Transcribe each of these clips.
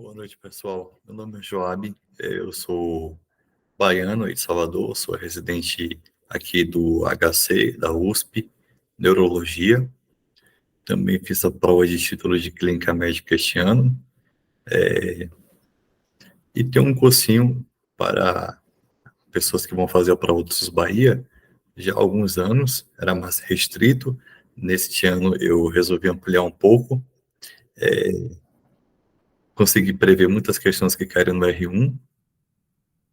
Boa noite, pessoal. Meu nome é Joab, eu sou baiano aí de Salvador, sou residente aqui do HC, da USP, Neurologia. Também fiz a prova de título de Clínica Médica este ano. E tenho um cursinho para pessoas que vão fazer a prova do SUS Bahia já há alguns anos, era mais restrito. Neste ano eu resolvi ampliar um pouco, consegui prever muitas questões que caíram no R1.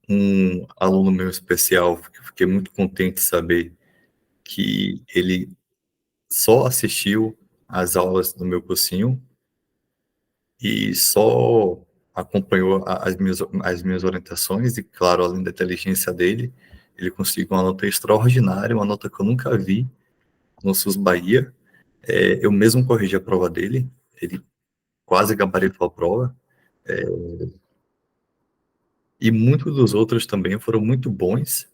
Um aluno meu especial, fiquei muito contente de saber que ele só assistiu às aulas do meu cursinho e só acompanhou as minhas orientações e, claro, além da inteligência dele, ele conseguiu uma nota extraordinária, uma nota que eu nunca vi no SUS Bahia. Eu mesmo corrigi a prova dele, ele quase gabaritou a prova, e muitos dos outros também foram muito bons.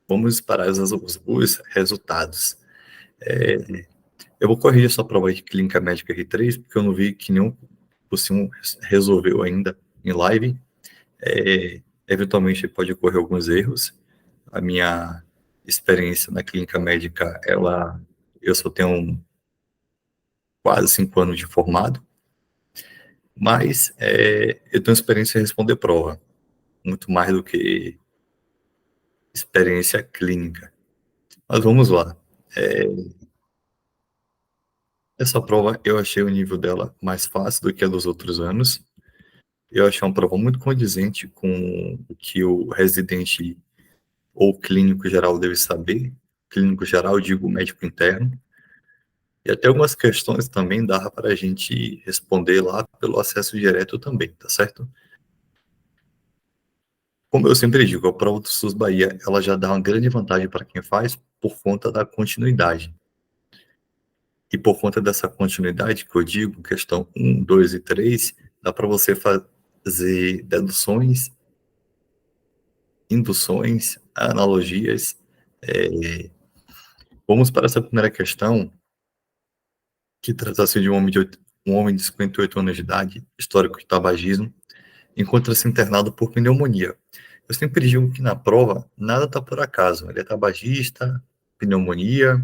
Vamos esperar os resultados. Eu vou corrigir essa prova de Clínica Médica R3, porque eu não vi que nenhum cursinho resolveu ainda em live. Eventualmente pode ocorrer alguns erros. A minha experiência na Clínica Médica, eu só tenho quase 5 anos de formado, mas eu tenho experiência em responder prova, muito mais do que experiência clínica. Mas vamos lá. Essa prova, eu achei o nível dela mais fácil do que a dos outros anos. Eu achei uma prova muito condizente com o que o residente ou clínico geral deve saber. Clínico geral, digo médico interno. E até algumas questões também dá para a gente responder lá pelo acesso direto também, tá certo? Como eu sempre digo, a prova do SUS Bahia, ela já dá uma grande vantagem para quem faz por conta da continuidade. E por conta dessa continuidade que eu digo, questão 1, 2 e 3, dá para você fazer deduções, induções, analogias. Vamos para essa primeira questão, que trata-se de um homem de 58 anos de idade, histórico de tabagismo, encontra-se internado por pneumonia. Eu sempre digo que na prova, nada está por acaso. Ele é tabagista, pneumonia.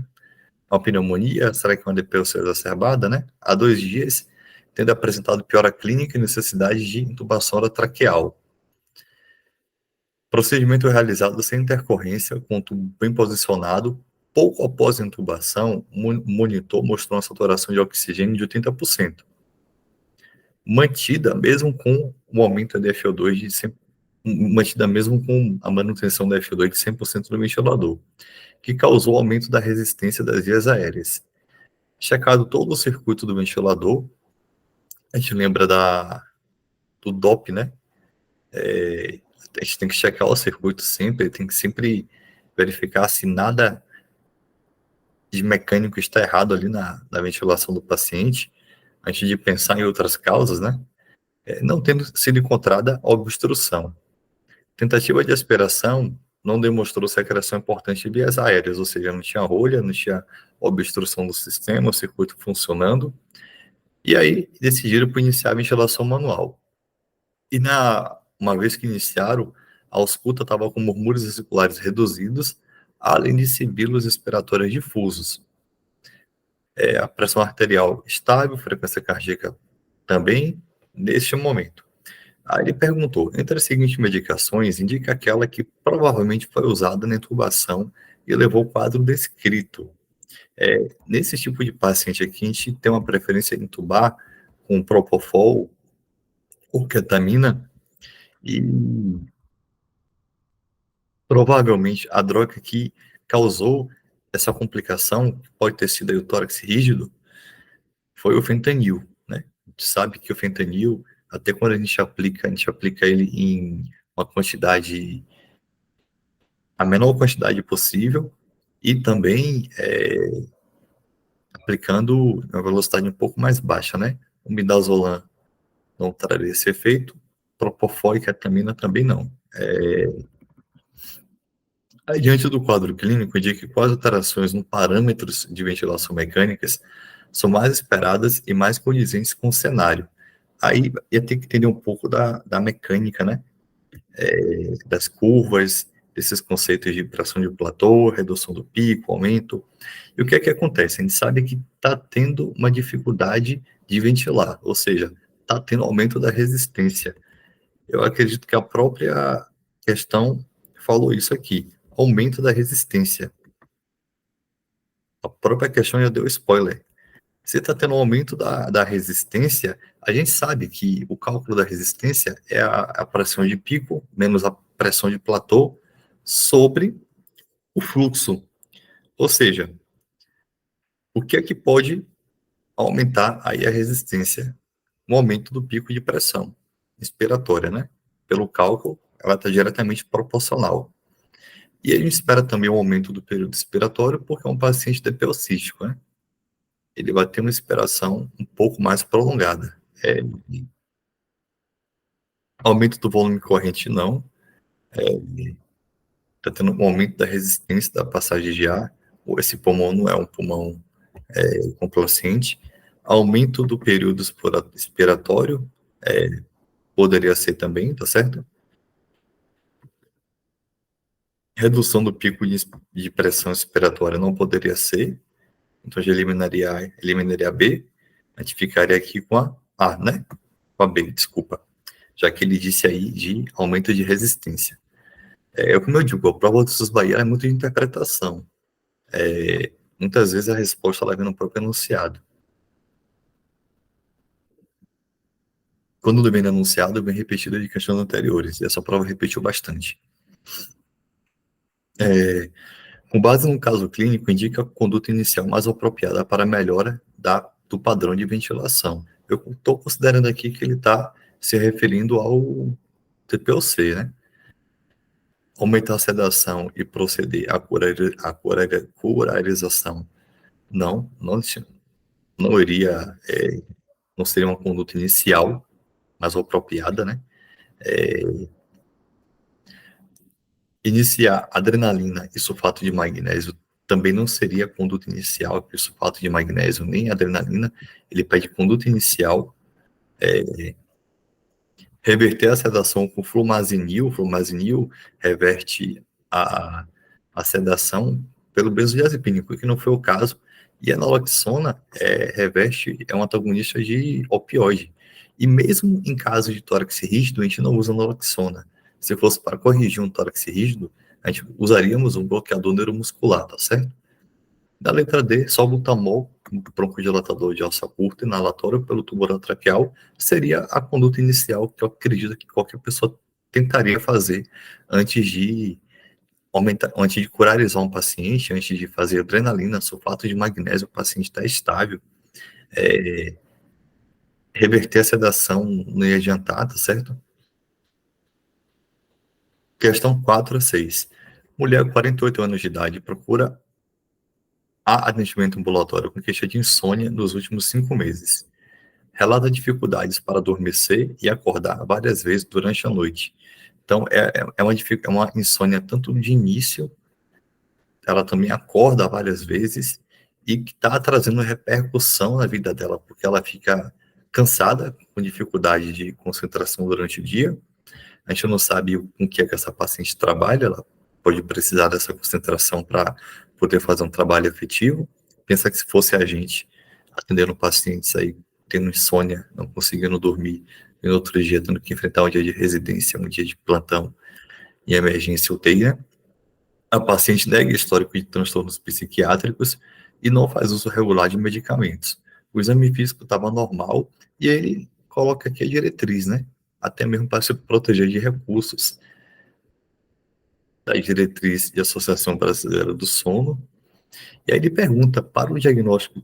Uma pneumonia, será que é uma DPOC exacerbada, né? Há 2 dias, tendo apresentado piora clínica e necessidade de intubação traqueal. Procedimento realizado sem intercorrência, com tubo bem posicionado. Pouco após a intubação, o monitor mostrou uma saturação de oxigênio de 80%, mantida mesmo com o aumento da FO2 de 100%, mantida mesmo com a manutenção da FO2 de 100% do ventilador, que causou aumento da resistência das vias aéreas. Checado todo o circuito do ventilador, a gente lembra do DOP, né? A gente tem que checar o circuito sempre, tem que sempre verificar se nada de mecânico está errado ali na ventilação do paciente, antes de pensar em outras causas, né? Não tendo sido encontrada obstrução. Tentativa de aspiração não demonstrou secreção importante de vias aéreas, ou seja, não tinha rolha, não tinha obstrução do sistema, o circuito funcionando. E aí decidiram por iniciar a ventilação manual. E uma vez que iniciaram, a ausculta estava com murmúrios vesiculares reduzidos, além de sibilos expiratórios difusos. A pressão arterial estável, frequência cardíaca também, neste momento. Aí ele perguntou, entre as seguintes medicações, indica aquela que provavelmente foi usada na intubação e levou o quadro descrito. Nesse tipo de paciente aqui, a gente tem uma preferência em intubar com propofol ou ketamina, e provavelmente a droga que causou essa complicação, que pode ter sido aí o tórax rígido, foi o fentanil, né? A gente sabe que o fentanil, até quando a gente aplica ele em uma quantidade, a menor quantidade possível, e também aplicando uma velocidade um pouco mais baixa, né? O midazolam não traria esse efeito, propofol e ketamina também não. Aí, diante do quadro clínico, indica que quais alterações no parâmetros de ventilação mecânicas são mais esperadas e mais condizentes com o cenário. Aí ia ter que entender um pouco da mecânica, né? Das curvas, desses conceitos de pressão de platô, redução do pico, aumento. E o que é que acontece? A gente sabe que está tendo uma dificuldade de ventilar, ou seja, está tendo aumento da resistência. Eu acredito que a própria questão falou isso aqui, aumento da resistência. A própria questão já deu spoiler. Se está tendo um aumento da resistência, a gente sabe que o cálculo da resistência é a pressão de pico menos a pressão de platô sobre o fluxo. Ou seja, o que é que pode aumentar aí a resistência? O aumento do pico de pressão expiratória, né? Pelo cálculo, ela está diretamente proporcional. E a gente espera também o aumento do período expiratório, porque é um paciente DPO cístico, né? Ele vai ter uma expiração um pouco mais prolongada. Aumento do volume corrente, não. Está tendo um aumento da resistência da passagem de ar. Esse pulmão não é um pulmão complacente. Aumento do período expiratório, poderia ser também, tá certo? Redução do pico de pressão expiratória não poderia ser, então já eliminaria a B, a gente ficaria aqui com a A, né? Com a B, desculpa. Já que ele disse aí de aumento de resistência. Como eu digo, a prova do SUS Bahia é muito de interpretação. Muitas vezes a resposta ela vem no próprio enunciado. Quando vem no enunciado, vem repetida de questões anteriores, e essa prova repetiu bastante. Com base no caso clínico, indica a conduta inicial mais apropriada para a melhora do padrão de ventilação. Eu estou considerando aqui que ele está se referindo ao TPOC, né? Aumentar a sedação e proceder à curarização. Não iria, não seria uma conduta inicial mais apropriada, né? Iniciar adrenalina e sulfato de magnésio também não seria conduta inicial, porque o sulfato de magnésio nem adrenalina, ele pede conduta inicial, reverter a sedação com flumazenil, flumazenil reverte a sedação pelo benzodiazepínico, que não foi o caso, e a naloxona é um antagonista de opioide. E mesmo em caso de tórax rígido, a gente não usa naloxona. Se fosse para corrigir um tórax rígido, a gente usaríamos um bloqueador neuromuscular, tá certo? Da letra D, salbutamol, broncodilatador de alça curta, inalatório pelo tubo traqueal, seria a conduta inicial que eu acredito que qualquer pessoa tentaria fazer antes de antes de curarizar um paciente, antes de fazer adrenalina, sulfato de magnésio, o paciente está estável, reverter a sedação não ia adiantar, tá certo? Questão 4 a 6. Mulher, 48 anos de idade, procura atendimento ambulatório com queixa de insônia nos últimos 5 meses. Relata dificuldades para adormecer e acordar várias vezes durante a noite. Então, é uma insônia tanto de início, ela também acorda várias vezes e que está trazendo repercussão na vida dela, porque ela fica cansada, com dificuldade de concentração durante o dia. A gente não sabe com o que é que essa paciente trabalha, ela pode precisar dessa concentração para poder fazer um trabalho efetivo. Pensa que se fosse a gente atendendo pacientes aí, tendo insônia, não conseguindo dormir, e no outro dia tendo que enfrentar um dia de residência, um dia de plantão em emergência UTI, né? A paciente nega histórico de transtornos psiquiátricos e não faz uso regular de medicamentos. O exame físico estava normal e ele coloca aqui a diretriz, né? Até mesmo para se proteger de recursos da diretriz de Associação Brasileira do Sono. E aí ele pergunta, para o diagnóstico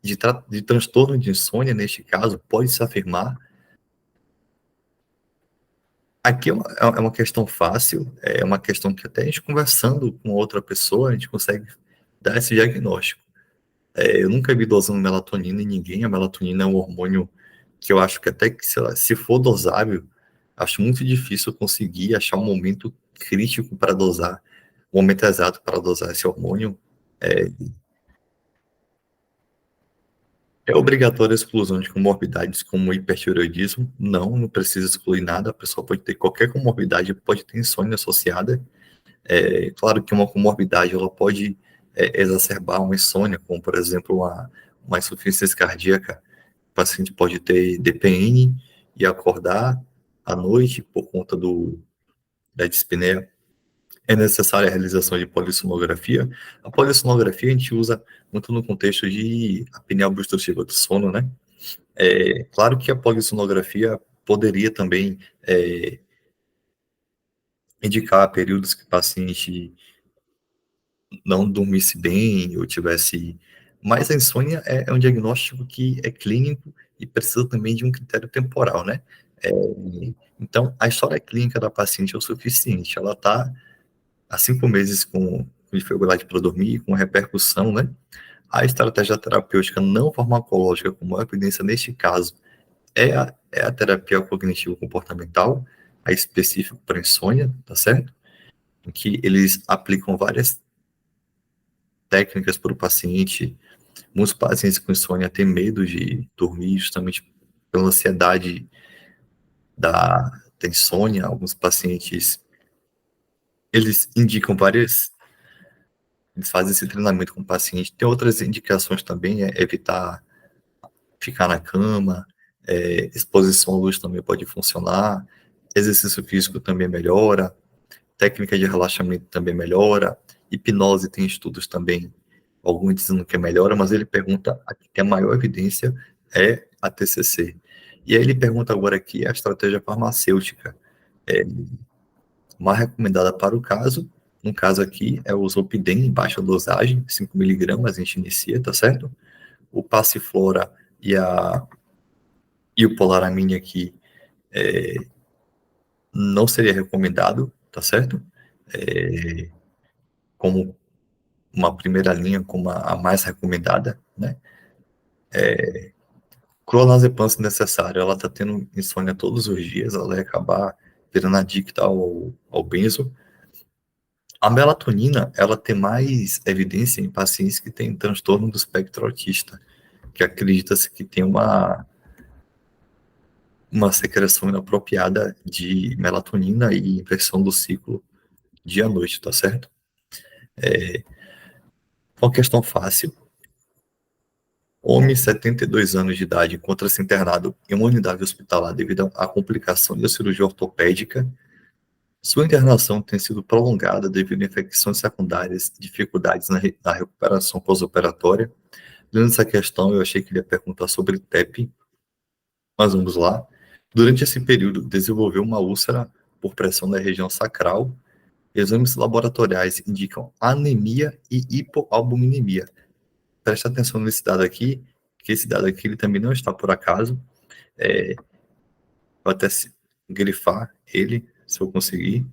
de transtorno de insônia, neste caso, pode-se afirmar. Aqui é uma questão fácil, é uma questão que até a gente conversando com outra pessoa, a gente consegue dar esse diagnóstico. Eu nunca vi dosando melatonina em ninguém, a melatonina é um hormônio que eu acho que até que, sei lá, se for dosável, acho muito difícil conseguir achar um momento crítico para dosar, o momento exato para dosar esse hormônio. É obrigatória a exclusão de comorbidades como hipertireoidismo? Não, não precisa excluir nada. A pessoa pode ter qualquer comorbidade, pode ter insônia associada. É claro que uma comorbidade ela pode exacerbar uma insônia, como por exemplo uma insuficiência cardíaca. O paciente pode ter DPN e acordar à noite por conta da dispneia. É necessária a realização de polissonografia. A polissonografia a gente usa muito no contexto de apneia obstrutiva do sono, né? É claro que a polissonografia poderia também indicar períodos que o paciente não dormisse bem ou tivesse. Mas a insônia é um diagnóstico que é clínico e precisa também de um critério temporal, né? É, então, a história clínica da paciente é o suficiente. Ela está há 5 meses com dificuldade para dormir, com repercussão, né? A estratégia terapêutica não farmacológica, como a evidência neste caso, é a terapia cognitivo-comportamental, a específico para insônia, tá certo? Em que eles aplicam várias técnicas para o paciente. Muitos pacientes com insônia têm medo de dormir justamente pela ansiedade da insônia. Alguns pacientes, eles indicam várias, eles fazem esse treinamento com o paciente. Tem outras indicações também, evitar ficar na cama, exposição à luz também pode funcionar, exercício físico também melhora, técnica de relaxamento também melhora, hipnose tem estudos também, alguns dizendo que melhora, mas ele pergunta aqui que a maior evidência é a TCC. E aí ele pergunta agora aqui a estratégia farmacêutica, mais recomendada para o caso, no caso aqui é o Zolpidem em baixa dosagem, 5 miligramas a gente inicia, tá certo? O Passiflora e o Polaramine aqui não seria recomendado, tá certo? Como uma primeira linha, como a mais recomendada, né? Clonazepam, se necessário, ela tá tendo insônia todos os dias, ela vai acabar virando adicta ao benzo. A melatonina, ela tem mais evidência em pacientes que têm transtorno do espectro autista, que acredita-se que tem uma secreção inapropriada de melatonina e inversão do ciclo dia-noite, tá certo? Uma questão fácil. Homem, 72 anos de idade, encontra-se internado em uma unidade hospitalar devido à complicação da cirurgia ortopédica. Sua internação tem sido prolongada devido a infecções secundárias, dificuldades na recuperação pós-operatória. Durante essa questão, eu achei que ele ia perguntar sobre TEP, mas vamos lá. Durante esse período, desenvolveu uma úlcera por pressão da região sacral. Exames laboratoriais indicam anemia e hipoalbuminemia. Presta atenção nesse dado aqui, que esse dado aqui ele também não está por acaso. Vou até grifar ele, se eu conseguir.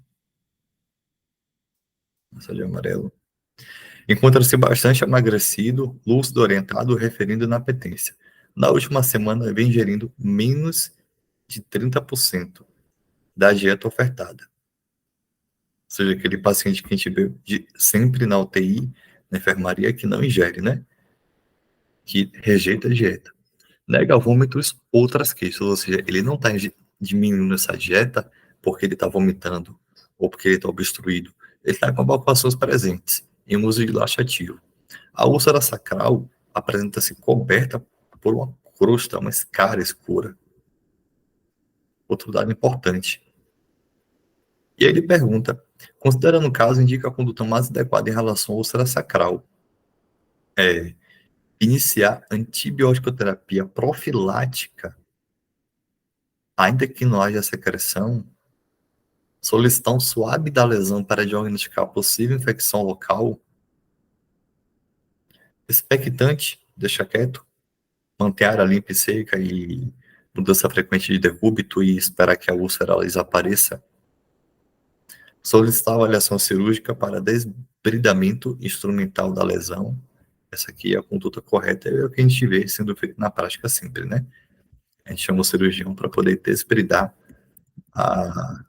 Nossa, de amarelo. Encontra-se bastante emagrecido, lúcido, orientado, referindo inapetência. Na última semana, vem ingerindo menos de 30% da dieta ofertada. Ou seja, aquele paciente que a gente vê sempre na UTI, na enfermaria, que não ingere, né? Que rejeita a dieta. Nega vômitos, outras queixas, ou seja, ele não está diminuindo essa dieta porque ele está vomitando ou porque ele está obstruído. Ele está com evacuações presentes em um uso de laxativo. A úlcera sacral apresenta-se coberta por uma crosta, uma escara escura. Outro dado importante. E aí ele pergunta, considerando o caso, indica a conduta mais adequada em relação à úlcera sacral. Iniciar antibiótico terapia profilática, ainda que não haja secreção, solicitar um suave da lesão para diagnosticar possível infecção local, expectante, deixa quieto, manter a área limpa e seca e mudança frequente de decúbito e esperar que a úlcera desapareça, solicitar avaliação cirúrgica para desbridamento instrumental da lesão. Essa aqui é a conduta correta, é o que a gente vê sendo feito na prática sempre, né? A gente chama o cirurgião para poder desbridar a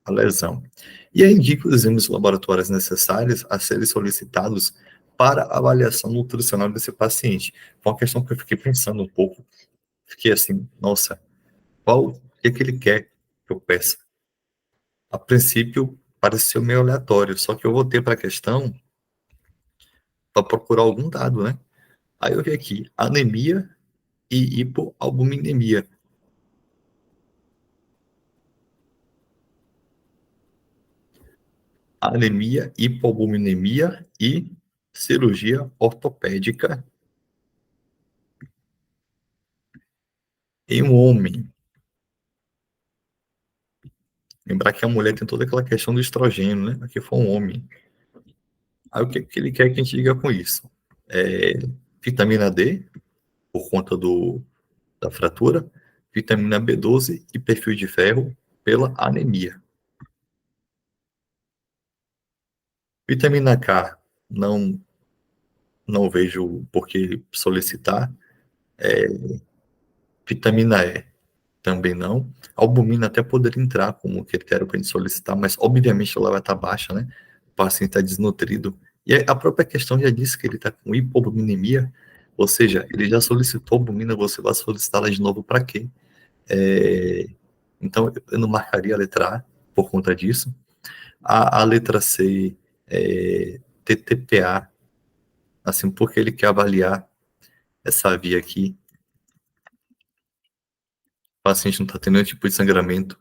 lesão. E aí indica os exames laboratórios necessários a serem solicitados para a avaliação nutricional desse paciente. Foi uma questão que eu fiquei pensando um pouco, fiquei assim, nossa, o que ele quer que eu peça? A princípio, pareceu meio aleatório, só que eu voltei para a questão para procurar algum dado, né? Aí eu vi aqui, anemia e hipoalbuminemia. Anemia, hipoalbuminemia e cirurgia ortopédica em um homem. Lembrar que a mulher tem toda aquela questão do estrogênio, né? Aqui foi um homem. Aí o que ele quer que a gente diga com isso? Vitamina D, por conta da fratura, vitamina B12 e perfil de ferro pela anemia. Vitamina K, não, não vejo por que solicitar. Vitamina E, também não. Albumina até poderia entrar como critério para a gente solicitar, mas obviamente ela vai estar baixa, né? O paciente está desnutrido. E a própria questão já disse que ele está com hipoalbuminemia, ou seja, ele já solicitou albumina, você vai solicitá-la de novo para quê? Então, eu não marcaria a letra A por conta disso. A letra C, TTPA, assim, porque ele quer avaliar essa via aqui. O paciente não está tendo nenhum tipo de sangramento.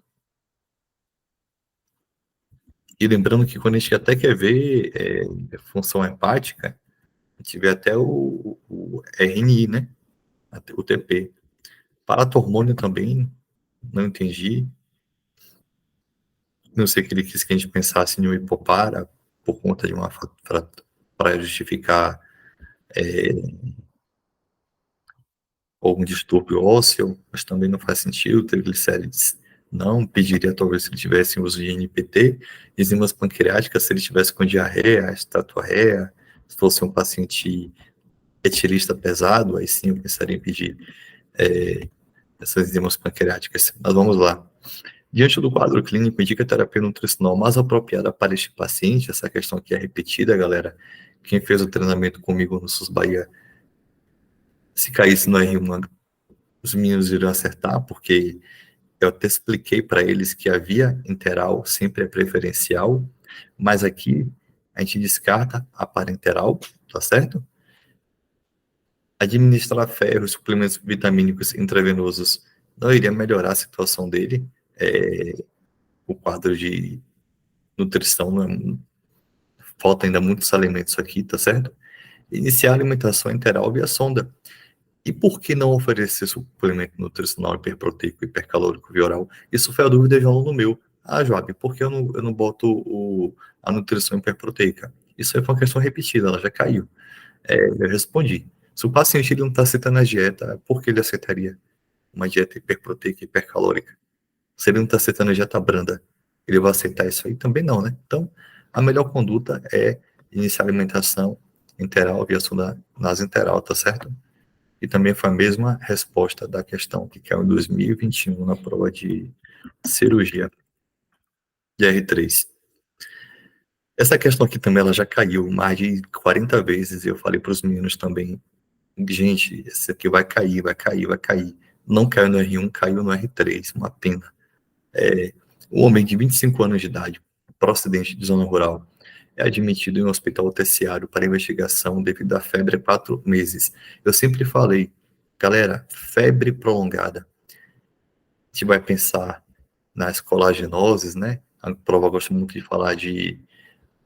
E lembrando que quando a gente até quer ver função hepática, a gente vê até o RNI, né? O TP. Paratormônio também, não entendi. Não sei que ele quis que a gente pensasse em um hipopara por conta de uma para justificar algum distúrbio ósseo, mas também não faz sentido. Triglicérides não. Pediria talvez se ele tivesse uso de NPT. Enzimas pancreáticas, se ele tivesse com diarreia, estatorreia, se fosse um paciente etilista pesado, aí sim eu pensaria em pedir essas enzimas pancreáticas. Mas vamos lá. Diante do quadro clínico, indica a terapia nutricional mais apropriada para este paciente. Essa questão aqui é repetida, galera. Quem fez o treinamento comigo no SUS Bahia, se caísse no R1, os meninos iriam acertar, porque eu até expliquei para eles que a via interal sempre é preferencial, mas aqui a gente descarta a parenteral, tá certo? Administrar ferro e suplementos vitamínicos intravenosos não iria melhorar a situação dele. O quadro de nutrição, falta ainda muitos alimentos aqui, tá certo? Iniciar a alimentação enteral via sonda. E por que não oferecer suplemento nutricional hiperproteico, hipercalórico via oral? Isso foi a dúvida de um aluno meu. Ah, Joab, por que eu não boto a nutrição hiperproteica? Isso aí foi uma questão repetida, ela já caiu. Eu respondi. Se o paciente ele não está aceitando a dieta, por que ele aceitaria uma dieta hiperproteica, hipercalórica? Se ele não está aceitando a dieta branda, ele vai aceitar isso aí? Também não, né? Então, a melhor conduta é iniciar a alimentação enteral via sonda nasoenteral, tá certo? E também foi a mesma resposta da questão que caiu em 2021 na prova de cirurgia de R3. Essa questão aqui também ela já caiu mais de 40 vezes e eu falei para os meninos também, gente, esse aqui vai cair, vai cair, vai cair. Não caiu no R1, caiu no R3, uma pena. Um homem de 25 anos de idade, procedente de zona rural, é admitido em um hospital terciário para investigação devido à febre há 4 meses. Eu sempre falei, galera, febre prolongada. A gente vai pensar nas colagenoses, né? A prova gosta muito de falar de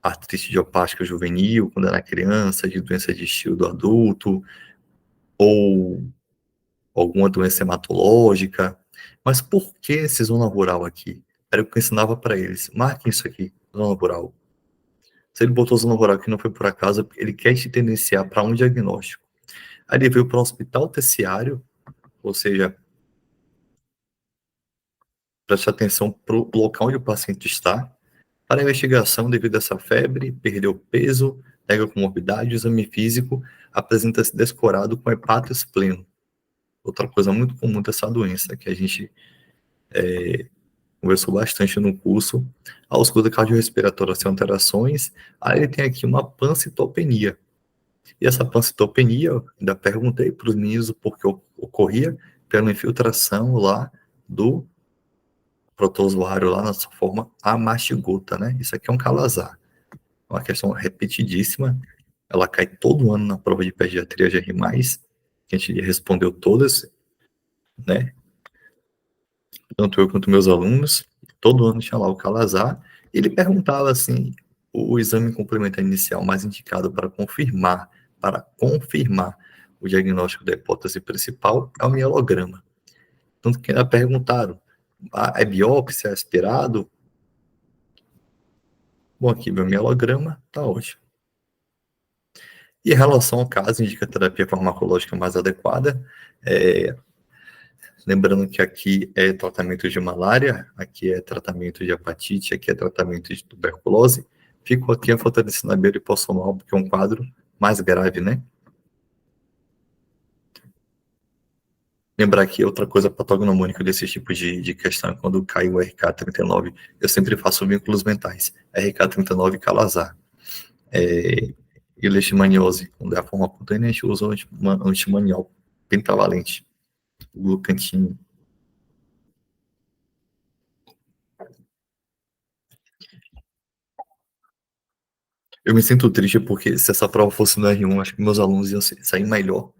artrite idiopática juvenil, quando era criança, de doença de estilo do adulto, ou alguma doença hematológica. Mas por que esse zona rural aqui? Era o que eu ensinava para eles. Marquem isso aqui, zona rural. Se ele botou zona rural que não foi por acaso, ele quer te tendenciar para um diagnóstico. Aí ele veio para um hospital terciário, ou seja, preste atenção para o local onde o paciente está, para a investigação devido a essa febre, perdeu peso, nega comorbidade, exame físico, apresenta-se descorado com hepátis pleno. Outra coisa muito comum dessa doença, que a gente conversou bastante no curso, a ausculta cardiorrespiratória sem alterações, aí ele tem aqui uma pancitopenia. E essa pancitopenia, eu ainda perguntei para os meninos por que ocorria pela infiltração lá do protozoário lá na sua forma amastigota, né? Isso aqui é um calazar. Uma questão repetidíssima. Ela cai todo ano na prova de pediatria GR+, que a gente respondeu todas, né? Tanto eu quanto meus alunos. Todo ano tinha lá o calazar. E ele perguntava assim, o exame complementar inicial mais indicado para confirmar o diagnóstico da hipótese principal é o mielograma. Tanto que ainda perguntaram, é biópsia, é aspirado? Bom, aqui meu mielograma tá ótimo. E em relação ao caso, indica a terapia farmacológica mais adequada. Lembrando que aqui é tratamento de malária, aqui é tratamento de hepatite, aqui é tratamento de tuberculose. Fico aqui fortalecendo a lipossomal, porque é um quadro mais grave, né? Lembrar que outra coisa patognomônica desse tipo de questão, quando cai o RK39, eu sempre faço vínculos mentais. RK39 calazar. E leishmaniose, quando é a forma cutânea, a gente usa o antimaniol pentavalente, o glucantinho. Eu me sinto triste porque se essa prova fosse no R1, acho que meus alunos iam sair melhor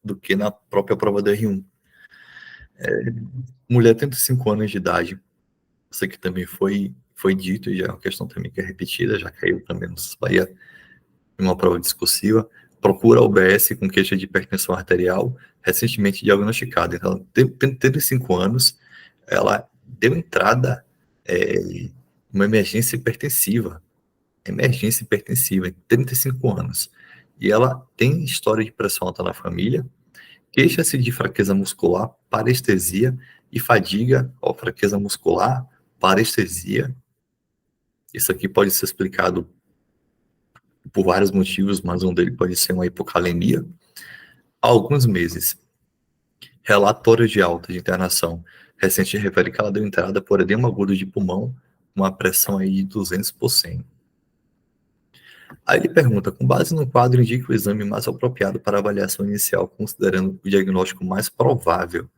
do que na própria prova do R1. Mulher 35 anos de idade, isso aqui também foi dito, e já é uma questão também que é repetida, já caiu também no Bahia em uma prova discursiva. Procura UBS com queixa de hipertensão arterial, recentemente diagnosticada. Então, tem 35 anos, ela deu entrada em uma emergência hipertensiva, em 35 anos. E ela tem história de pressão alta na família, queixa-se de fraqueza muscular, parestesia e fadiga, fraqueza muscular, parestesia. Isso aqui pode ser explicado por vários motivos, mas um deles pode ser uma hipocalemia. Há alguns meses, relatório de alta de internação recente refere que ela deu entrada por edema agudo de pulmão, uma pressão aí de 200%. Aí ele pergunta, com base no quadro, indica o exame mais apropriado para avaliação inicial, considerando o diagnóstico mais provável.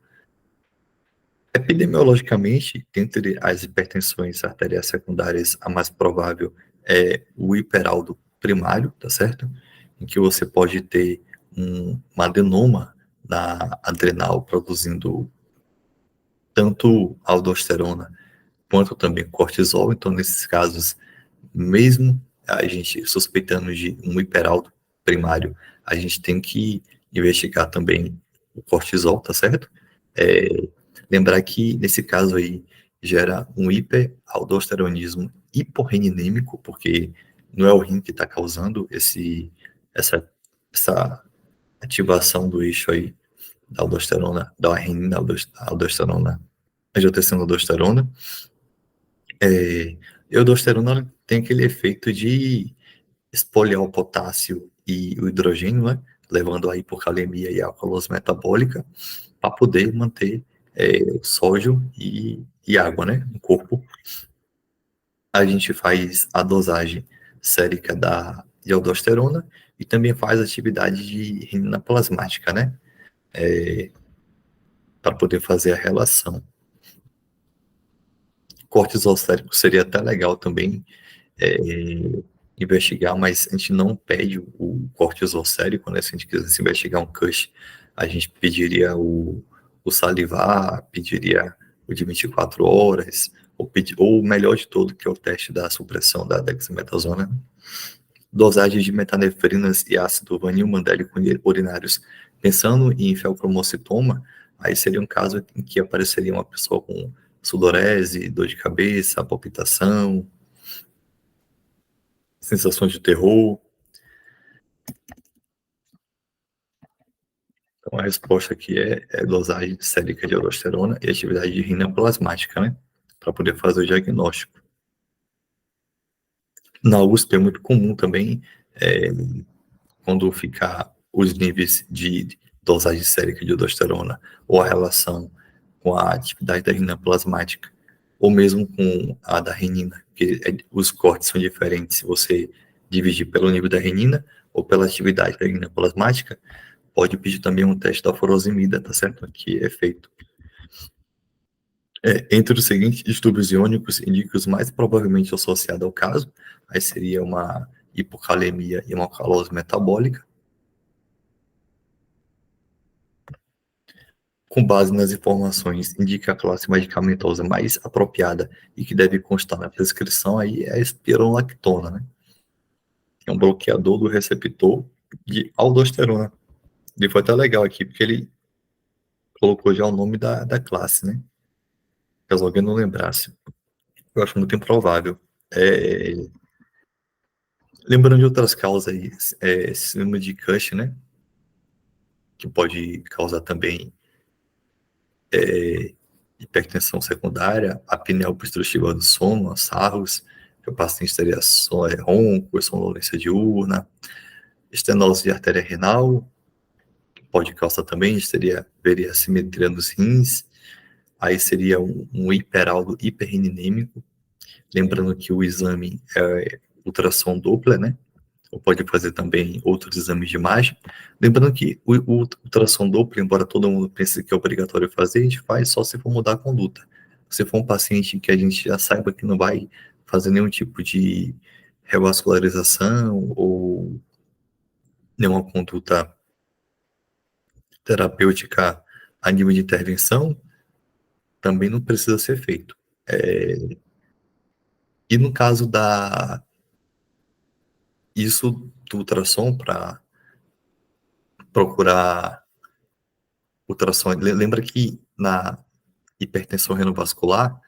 Epidemiologicamente, entre as hipertensões arteriais secundárias, a mais provável é o hiperaldo primário, tá certo? Em que você pode ter um adenoma na adrenal produzindo tanto aldosterona quanto também cortisol. Então, nesses casos, mesmo a gente suspeitando de um hiperaldo primário, a gente tem que investigar também o cortisol, tá certo? Lembrar que, nesse caso aí, gera um hiperaldosteronismo hiporreninêmico, porque não é o rim que está causando essa, essa ativação do eixo aí da aldosterona, da renina, aldosterona, angiotensina-aldosterona. E a aldosterona tem aquele efeito de espoliar o potássio e o hidrogênio, né? Levando a hipocalemia e a alcalose metabólica, para poder manter sódio e água, né, no corpo. A gente faz a dosagem sérica de aldosterona e também faz atividade de renina plasmática, né, para poder fazer a relação. Cortisol sérico seria até legal também investigar, mas a gente não pede o cortisol sérico, né, se a gente quisesse investigar um CUSH, a gente pediria o salivar, pediria o de 24 horas, ou o melhor de tudo, que é o teste da supressão da dexametasona. Dosagem de metanefrinas e ácido vanil-mandélico urinários. Pensando em felcromocitoma, aí seria um caso em que apareceria uma pessoa com sudorese, dor de cabeça, palpitação, sensações de terror. Então, a resposta aqui é dosagem sérica de aldosterona e atividade de renina plasmática, né? Para poder fazer o diagnóstico. Na USP é muito comum também, quando ficar os níveis de dosagem sérica de aldosterona ou a relação com a atividade da renina plasmática, ou mesmo com a da renina, porque os cortes são diferentes se você dividir pelo nível da renina ou pela atividade da urina plasmática, pode pedir também um teste da furosemida, tá certo? Que é feito. Entre os seguintes distúrbios iônicos, indica os mais provavelmente associados ao caso, aí seria uma hipocalemia e uma calose metabólica. Com base nas informações, indica a classe medicamentosa mais apropriada e que deve constar na prescrição, aí é a espironolactona, né? É um bloqueador do receptor de aldosterona. Ele foi até legal aqui, porque ele colocou já o nome da classe, né? Caso alguém não lembrasse. Eu acho muito improvável. É, lembrando de outras causas aí, síndrome de Cush, né? Que pode causar também hipertensão secundária, apneia obstrutiva do sono, SARS, que o paciente teria ronco, sonolência diurna, estenose de artéria renal, que pode causar também, veria assimetria nos rins, aí seria um hiperaldo hiperreninêmico, lembrando que o exame é ultrassom Doppler, né? Ou pode fazer também outros exames de imagem. Lembrando que o ultrassom Doppler, embora todo mundo pense que é obrigatório fazer, a gente faz só se for mudar a conduta. Se for um paciente que a gente já saiba que não vai fazer nenhum tipo de revascularização ou nenhuma conduta terapêutica a nível de intervenção, também não precisa ser feito. E no caso isso do ultrassom para procurar ultrassom, lembra que na hipertensão renovascular,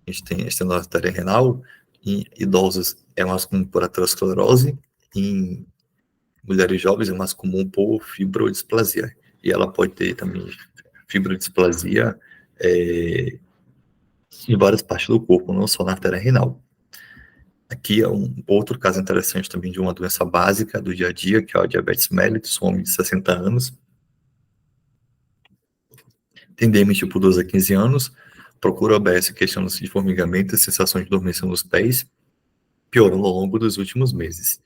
a gente tem a estenose arterial renal, em idosos é mais comum por aterosclerose, em mulheres jovens é mais comum por fibrodisplasia. E ela pode ter também fibrodisplasia em várias partes do corpo, não só na artéria renal. Aqui é um outro caso interessante também de uma doença básica do dia a dia, que é o diabetes mellitus, um homem de 60 anos, tem DM tipo 12 a 15 anos, procura OBS queixando-se de formigamento e sensação de dormência nos pés, piorando ao longo dos últimos meses.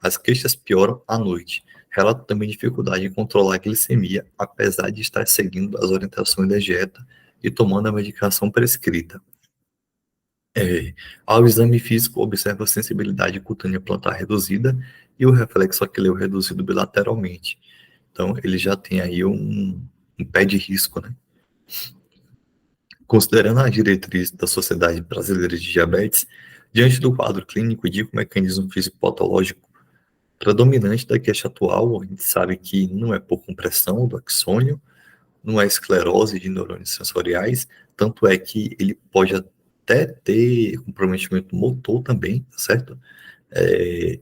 As queixas pioram à noite. Relata também dificuldade em controlar a glicemia, apesar de estar seguindo as orientações da dieta e tomando a medicação prescrita. Ao exame físico, observa a sensibilidade cutânea plantar reduzida e o reflexo aquileu reduzido bilateralmente. Então, ele já tem aí um pé de risco, né? Considerando a diretriz da Sociedade Brasileira de Diabetes, diante do quadro clínico e de um mecanismo fisiopatológico predominante da queixa atual, a gente sabe que não é por compressão do axônio, não é esclerose de neurônios sensoriais, tanto é que ele pode até ter comprometimento motor também, certo? É,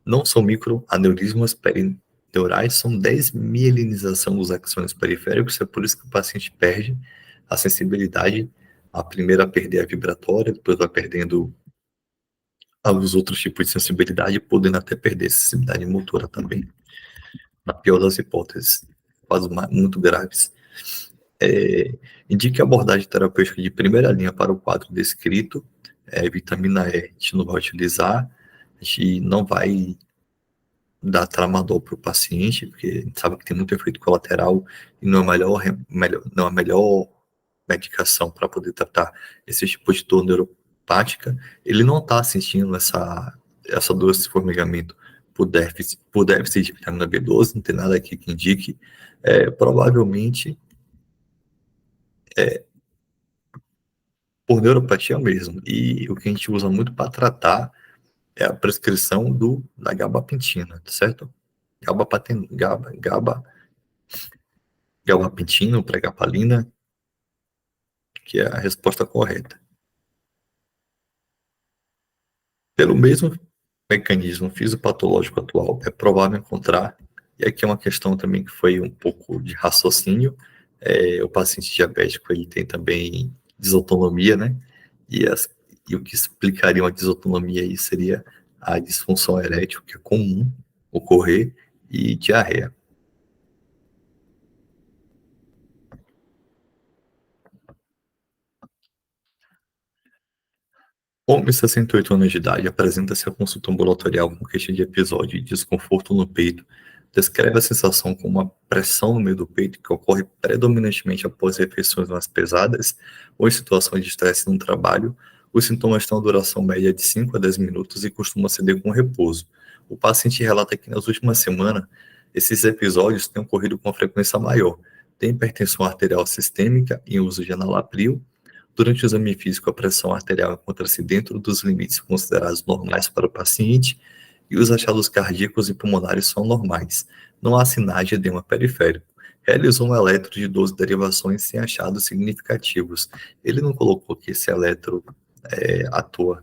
não são microaneurismas perineurais, são desmielinização dos axônios periféricos, é por isso que o paciente perde a sensibilidade, a primeira a perder a vibratória, depois vai perdendo os outros tipos de sensibilidade, podendo até perder a sensibilidade motora também, na pior das hipóteses, casos muito graves. Indique a abordagem terapêutica de primeira linha para o quadro descrito, vitamina E a gente não vai utilizar, a gente não vai dar tramadol para o paciente, porque a gente sabe que tem muito efeito colateral e não é não é a melhor medicação para poder tratar esse tipo de dor neuropática. Ele não está sentindo essa dor, esse formigamento por déficit de vitamina B12, não tem nada aqui que indique. Provavelmente por neuropatia mesmo. E o que a gente usa muito para tratar é a prescrição da gabapentina, certo? Gabapentina ou pregabalina, que é a resposta correta. Pelo mesmo mecanismo fisiopatológico atual, é provável encontrar, e aqui é uma questão também que foi um pouco de raciocínio, o paciente diabético ele tem também desautonomia, né? E, e o que explicaria uma desautonomia aí seria a disfunção erétil, que é comum ocorrer, e diarreia. Homem de 68 anos de idade apresenta-se à consulta ambulatorial com queixa de episódio de desconforto no peito. Descreve a sensação como uma pressão no meio do peito que ocorre predominantemente após refeições mais pesadas ou em situações de estresse no trabalho. Os sintomas têm uma duração média de 5 a 10 minutos e costumam ceder com repouso. O paciente relata que nas últimas semanas esses episódios têm ocorrido com frequência maior. Tem hipertensão arterial sistêmica em uso de enalapril. Durante o exame físico, a pressão arterial encontra-se dentro dos limites considerados normais para o paciente e os achados cardíacos e pulmonares são normais. Não há sinais de edema periférico. Realizou um eletro de 12 derivações sem achados significativos. Ele não colocou que esse eletro à toa.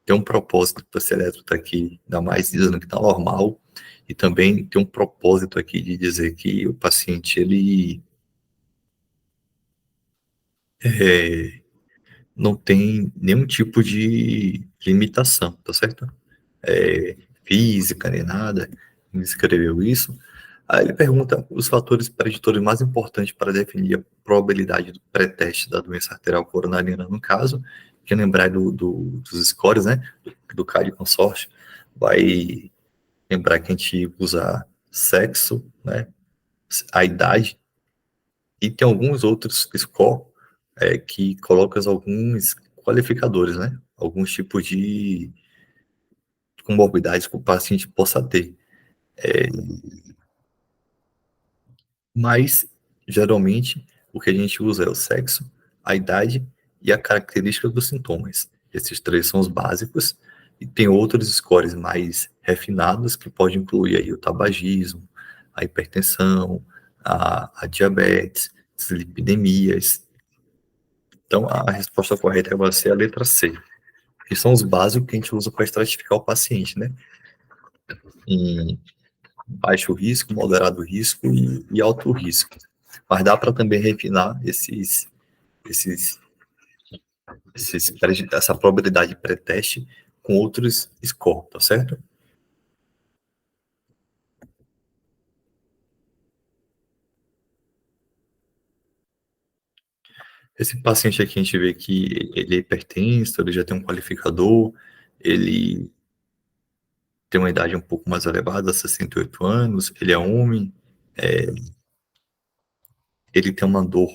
Tem um propósito para esse eletro estar aqui, ainda mais dizendo que está normal, e também tem um propósito aqui de dizer que o paciente, ele não tem nenhum tipo de limitação, tá certo? Física, nem nada, me escreveu isso. Aí ele pergunta os fatores preditores mais importantes para definir a probabilidade do pré-teste da doença arterial coronariana, no caso, que lembrar dos scores, né, do CAD Consórcio, vai lembrar que a gente usa sexo, né, a idade, e tem alguns outros scores que colocam alguns qualificadores, né, alguns tipos de comorbidades que o paciente possa ter. Mas, geralmente, o que a gente usa é o sexo, a idade e a característica dos sintomas. Esses três são os básicos, e tem outros scores mais refinados, que podem incluir aí o tabagismo, a hipertensão, a diabetes, dislipidemias. Então, a resposta correta vai ser a letra C, que são os básicos que a gente usa para estratificar o paciente, né? Em baixo risco, moderado risco e alto risco. Mas dá para também refinar esses, essa probabilidade de pré-teste com outros scores, tá certo? Esse paciente aqui a gente vê que ele é hipertenso, ele já tem um qualificador, ele tem uma idade um pouco mais elevada, 68 anos, ele é homem, é, ele tem uma dor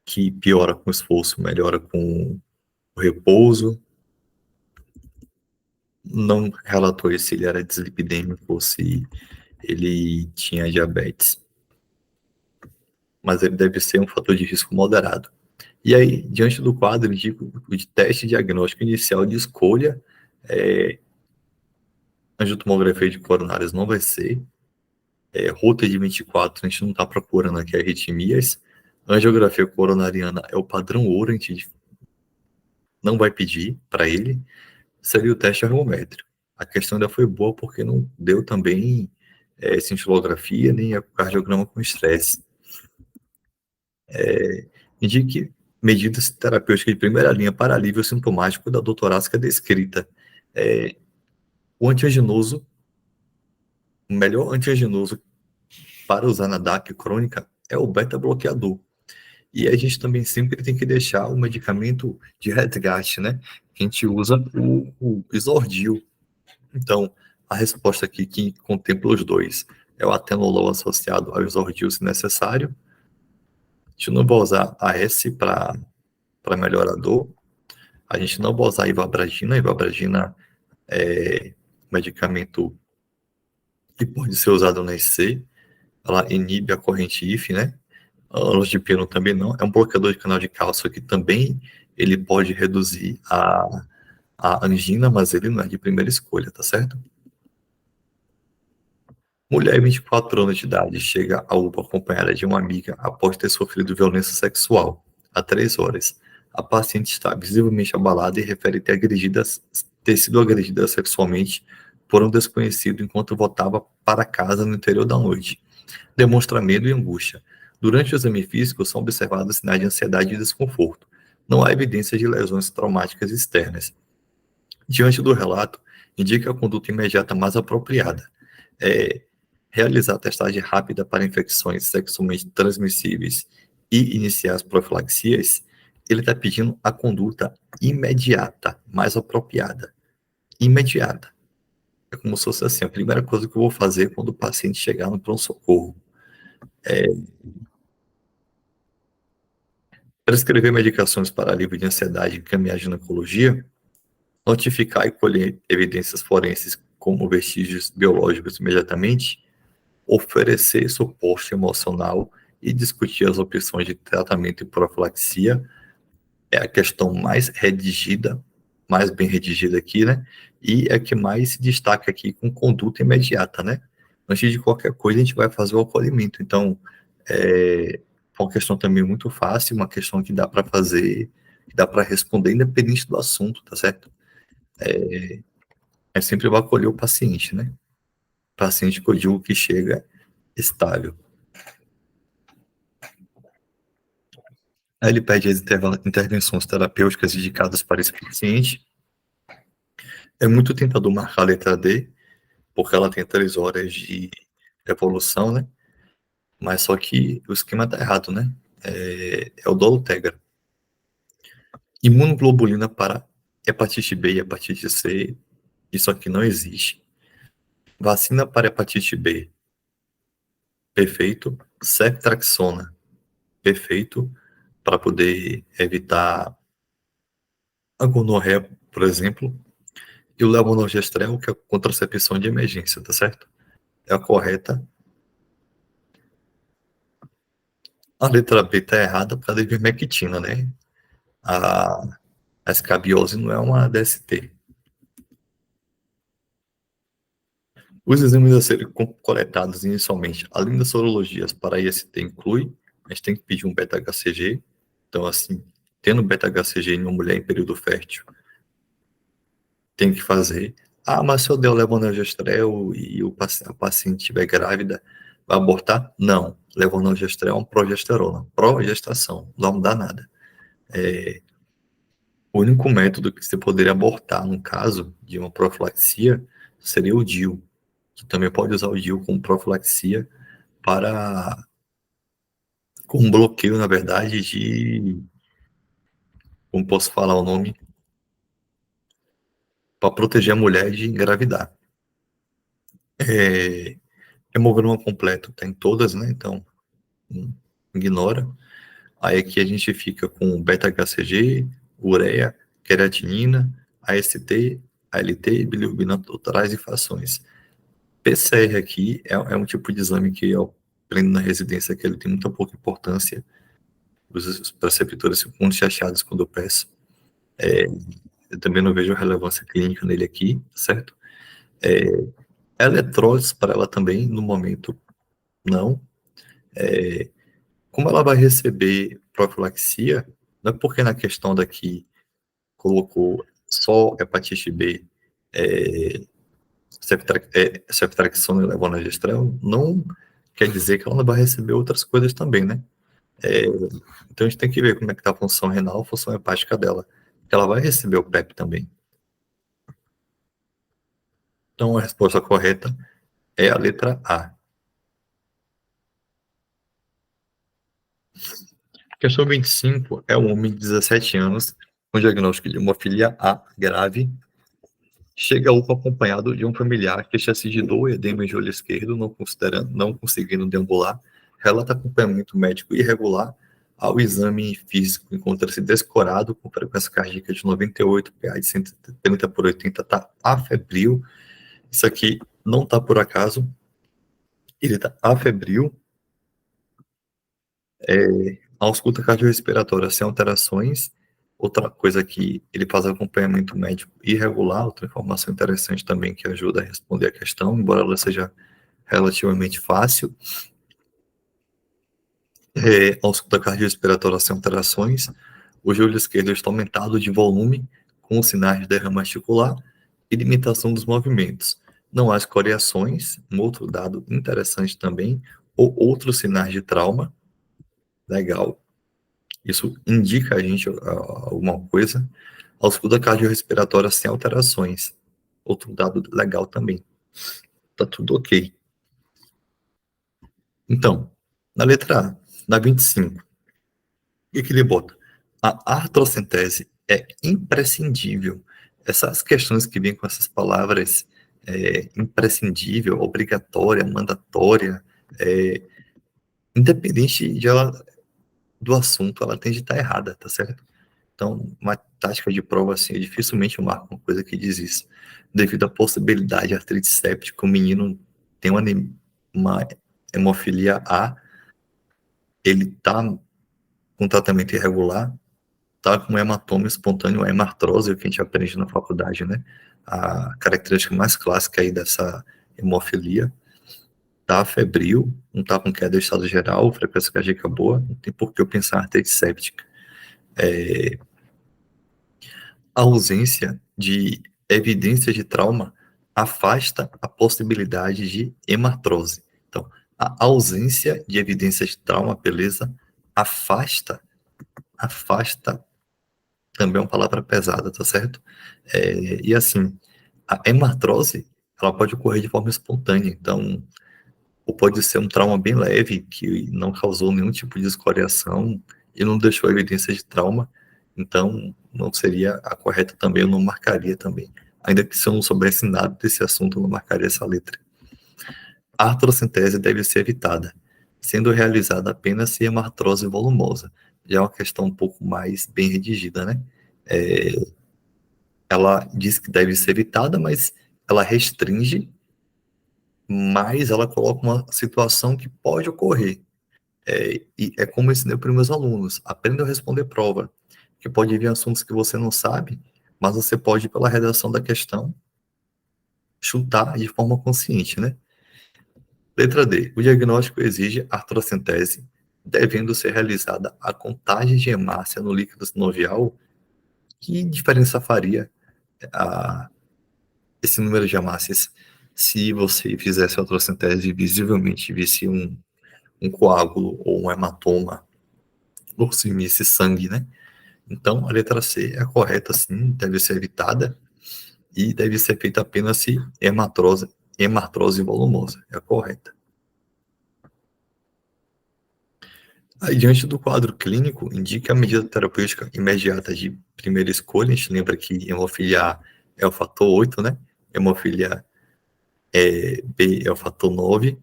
que piora com o esforço, melhora com o repouso. Não relatou se ele era dislipidêmico ou se ele tinha diabetes, mas ele deve ser um fator de risco moderado. E aí, diante do quadro, indico o de teste diagnóstico inicial de escolha, angiotomografia de coronárias não vai ser, Holter de 24, a gente não está procurando aqui arritmias, angiografia coronariana é o padrão ouro, a gente não vai pedir para ele, seria o teste ergométrico. A questão ainda foi boa porque não deu também cintilografia nem ecocardiograma com estresse. Indique medidas terapêuticas de primeira linha para alívio sintomático da dor torácica descrita. O antiaginoso, o melhor antiaginoso para usar na DAC crônica é o beta-bloqueador. E a gente também sempre tem que deixar o medicamento de resgate, né? Que a gente usa o Isordil. Então, a resposta aqui que contempla os dois é o atenolol associado ao Isordil, se necessário. A gente não vai usar a S para melhorar a dor. A gente não vai usar a ivabradina. A ivabradina é medicamento que pode ser usado na EC. Ela inibe a corrente IF, né? A losdipiano também não. É um bloqueador de canal de cálcio que também ele pode reduzir a angina, mas ele não é de primeira escolha, tá certo? Mulher, 24 anos de idade, chega ao UPA acompanhada de uma amiga após ter sofrido violência sexual, há 3 horas. A paciente está visivelmente abalada e refere ter sido agredida sexualmente por um desconhecido enquanto voltava para casa no interior da noite. Demonstra medo e angústia. Durante o exame físico, são observados sinais de ansiedade e desconforto. Não há evidência de lesões traumáticas externas. Diante do relato, indica a conduta imediata mais apropriada. É, realizar a testagem rápida para infecções sexualmente transmissíveis e iniciar as profilaxias, ele está pedindo a conduta imediata, mais apropriada. Imediata. É como se fosse assim, a primeira coisa que eu vou fazer quando o paciente chegar no pronto-socorro. Prescrever medicações para alívio de ansiedade e encaminhar a ginecologia, notificar e colher evidências forenses como vestígios biológicos imediatamente, oferecer suporte emocional e discutir as opções de tratamento e profilaxia é a questão mais redigida, mais bem redigida aqui, né? E é que mais se destaca aqui com conduta imediata, né? Antes de qualquer coisa, a gente vai fazer o acolhimento. Então, é uma questão também muito fácil, uma questão que dá para fazer, que dá para responder independente do assunto, tá certo? É sempre vai acolher o paciente, né? Paciente que eu digo que chega estável. Aí ele pede as intervenções terapêuticas indicadas para esse paciente. É muito tentador marcar a letra D, porque ela tem 3 horas de evolução, né? Mas só que o esquema tá errado, né? É o Dolutegra. Imunoglobulina para hepatite B e hepatite C, isso aqui não existe. Vacina para hepatite B, perfeito. Ceftriaxona, perfeito, para poder evitar a gonorreia, por exemplo. E o levonorgestrel, que é a contracepção de emergência, tá certo? É a correta. A letra B tá errada por causa de ivermectina, né? A, a escabiose não é uma DST. Os exames a serem coletados inicialmente, além das sorologias para IST, inclui, a gente tem que pedir um beta-HCG. Então, assim, tendo beta-HCG em uma mulher em período fértil, tem que fazer. Ah, mas se eu der o levonorgestrel e a paciente estiver grávida, vai abortar? Não. Levonorgestrel é uma progesterona. Progestação, não dá nada. O único método que você poderia abortar no caso de uma profilaxia seria o DIU. Você também pode usar o DIU como profilaxia para com um bloqueio, na verdade, de como posso falar o nome, para proteger a mulher de engravidar. Hemograma completo tem todas, né? Então, ignora. Aí aqui a gente fica com beta-HCG, ureia, creatinina, AST, ALT, bilirrubina totais e frações. PCR aqui é um tipo de exame que eu aprendo na residência que ele tem muita pouca importância. Os preceptores ficam muito chateados quando eu peço. Eu também não vejo relevância clínica nele aqui, certo? Eletrólitos para ela também, no momento, não. Como ela vai receber profilaxia, não é porque na questão daqui colocou só hepatite B, ceftriaxona e levonorgestrel, não quer dizer que ela não vai receber outras coisas também, né? Então a gente tem que ver como é que está a função renal, a função hepática dela. Ela vai receber o PEP também. Então a resposta correta é a letra A. Questão 25 é um homem de 17 anos com diagnóstico de hemofilia A grave. Chega a UPA acompanhado de um familiar que chassi de dor e edema em olho esquerdo, não conseguindo deambular, relata acompanhamento médico irregular. Ao exame físico, encontra-se descorado, com frequência cardíaca de 98, PA de 130 por 80, está afebril. Isso aqui não está por acaso, ele está afebril. Ausculta cardiorrespiratória sem alterações. Outra coisa que ele faz acompanhamento médico irregular, outra informação interessante também que ajuda a responder a questão, embora ela seja relativamente fácil. Ausculta cardiorrespiratória sem alterações. O joelho esquerdo está aumentado de volume, com sinais de derrame articular e limitação dos movimentos. Não há escoriações, um outro dado interessante também, ou outros sinais de trauma. Legal. Isso indica a gente alguma coisa. Ausculta cardiorrespiratória sem alterações. Outro dado legal também. Tá tudo ok. Então, na letra A, na 25, o que ele bota? A artrocentese é imprescindível. Essas questões que vêm com essas palavras imprescindível, obrigatória, mandatória, é, independente do assunto, ela tem de estar errada, tá certo? Então, uma tática de prova assim, eu dificilmente marco uma coisa que diz isso. Devido à possibilidade de artrite séptica, o menino tem uma hemofilia A, ele tá com tratamento irregular, tá com hematoma espontâneo, hemartrose, o que a gente aprende na faculdade, né? A característica mais clássica aí dessa hemofilia, tá febril, não tá com queda do estado geral, frequência cardíaca boa, não tem por que eu pensar em artrite séptica. A ausência de evidência de trauma afasta a possibilidade de hemartrose. Então, a ausência de evidência de trauma, beleza, afasta também é uma palavra pesada, tá certo? E assim, a hemartrose, ela pode ocorrer de forma espontânea, então, ou pode ser um trauma bem leve, que não causou nenhum tipo de escoriação e não deixou evidência de trauma, então não seria a correta também, eu não marcaria também. Ainda que se eu não soubesse nada desse assunto, eu não marcaria essa letra. A artrocentese deve ser evitada, sendo realizada apenas se hemartrose volumosa. Já é uma questão um pouco mais bem redigida, né? É, ela diz que deve ser evitada, mas ela restringe, mas ela coloca uma situação que pode ocorrer. E é como eu ensinei para os meus alunos, aprenda a responder prova, que pode vir assuntos que você não sabe, mas você pode, pela redação da questão, chutar de forma consciente, né? Letra D. O diagnóstico exige artrocentese, devendo ser realizada a contagem de hemácia no líquido sinovial. Que diferença faria a, esse número de hemácias se você fizesse a artrocentese e visivelmente visse um coágulo ou um hematoma, ou se visse sangue, né? Então, a letra C é a correta, sim, deve ser evitada e deve ser feita apenas se hemartrose volumosa. É a correta. Aí, diante do quadro clínico, indica a medida terapêutica imediata de primeira escolha. A gente lembra que hemofilia A é o fator 8, né? Hemofilia B é o fator 9.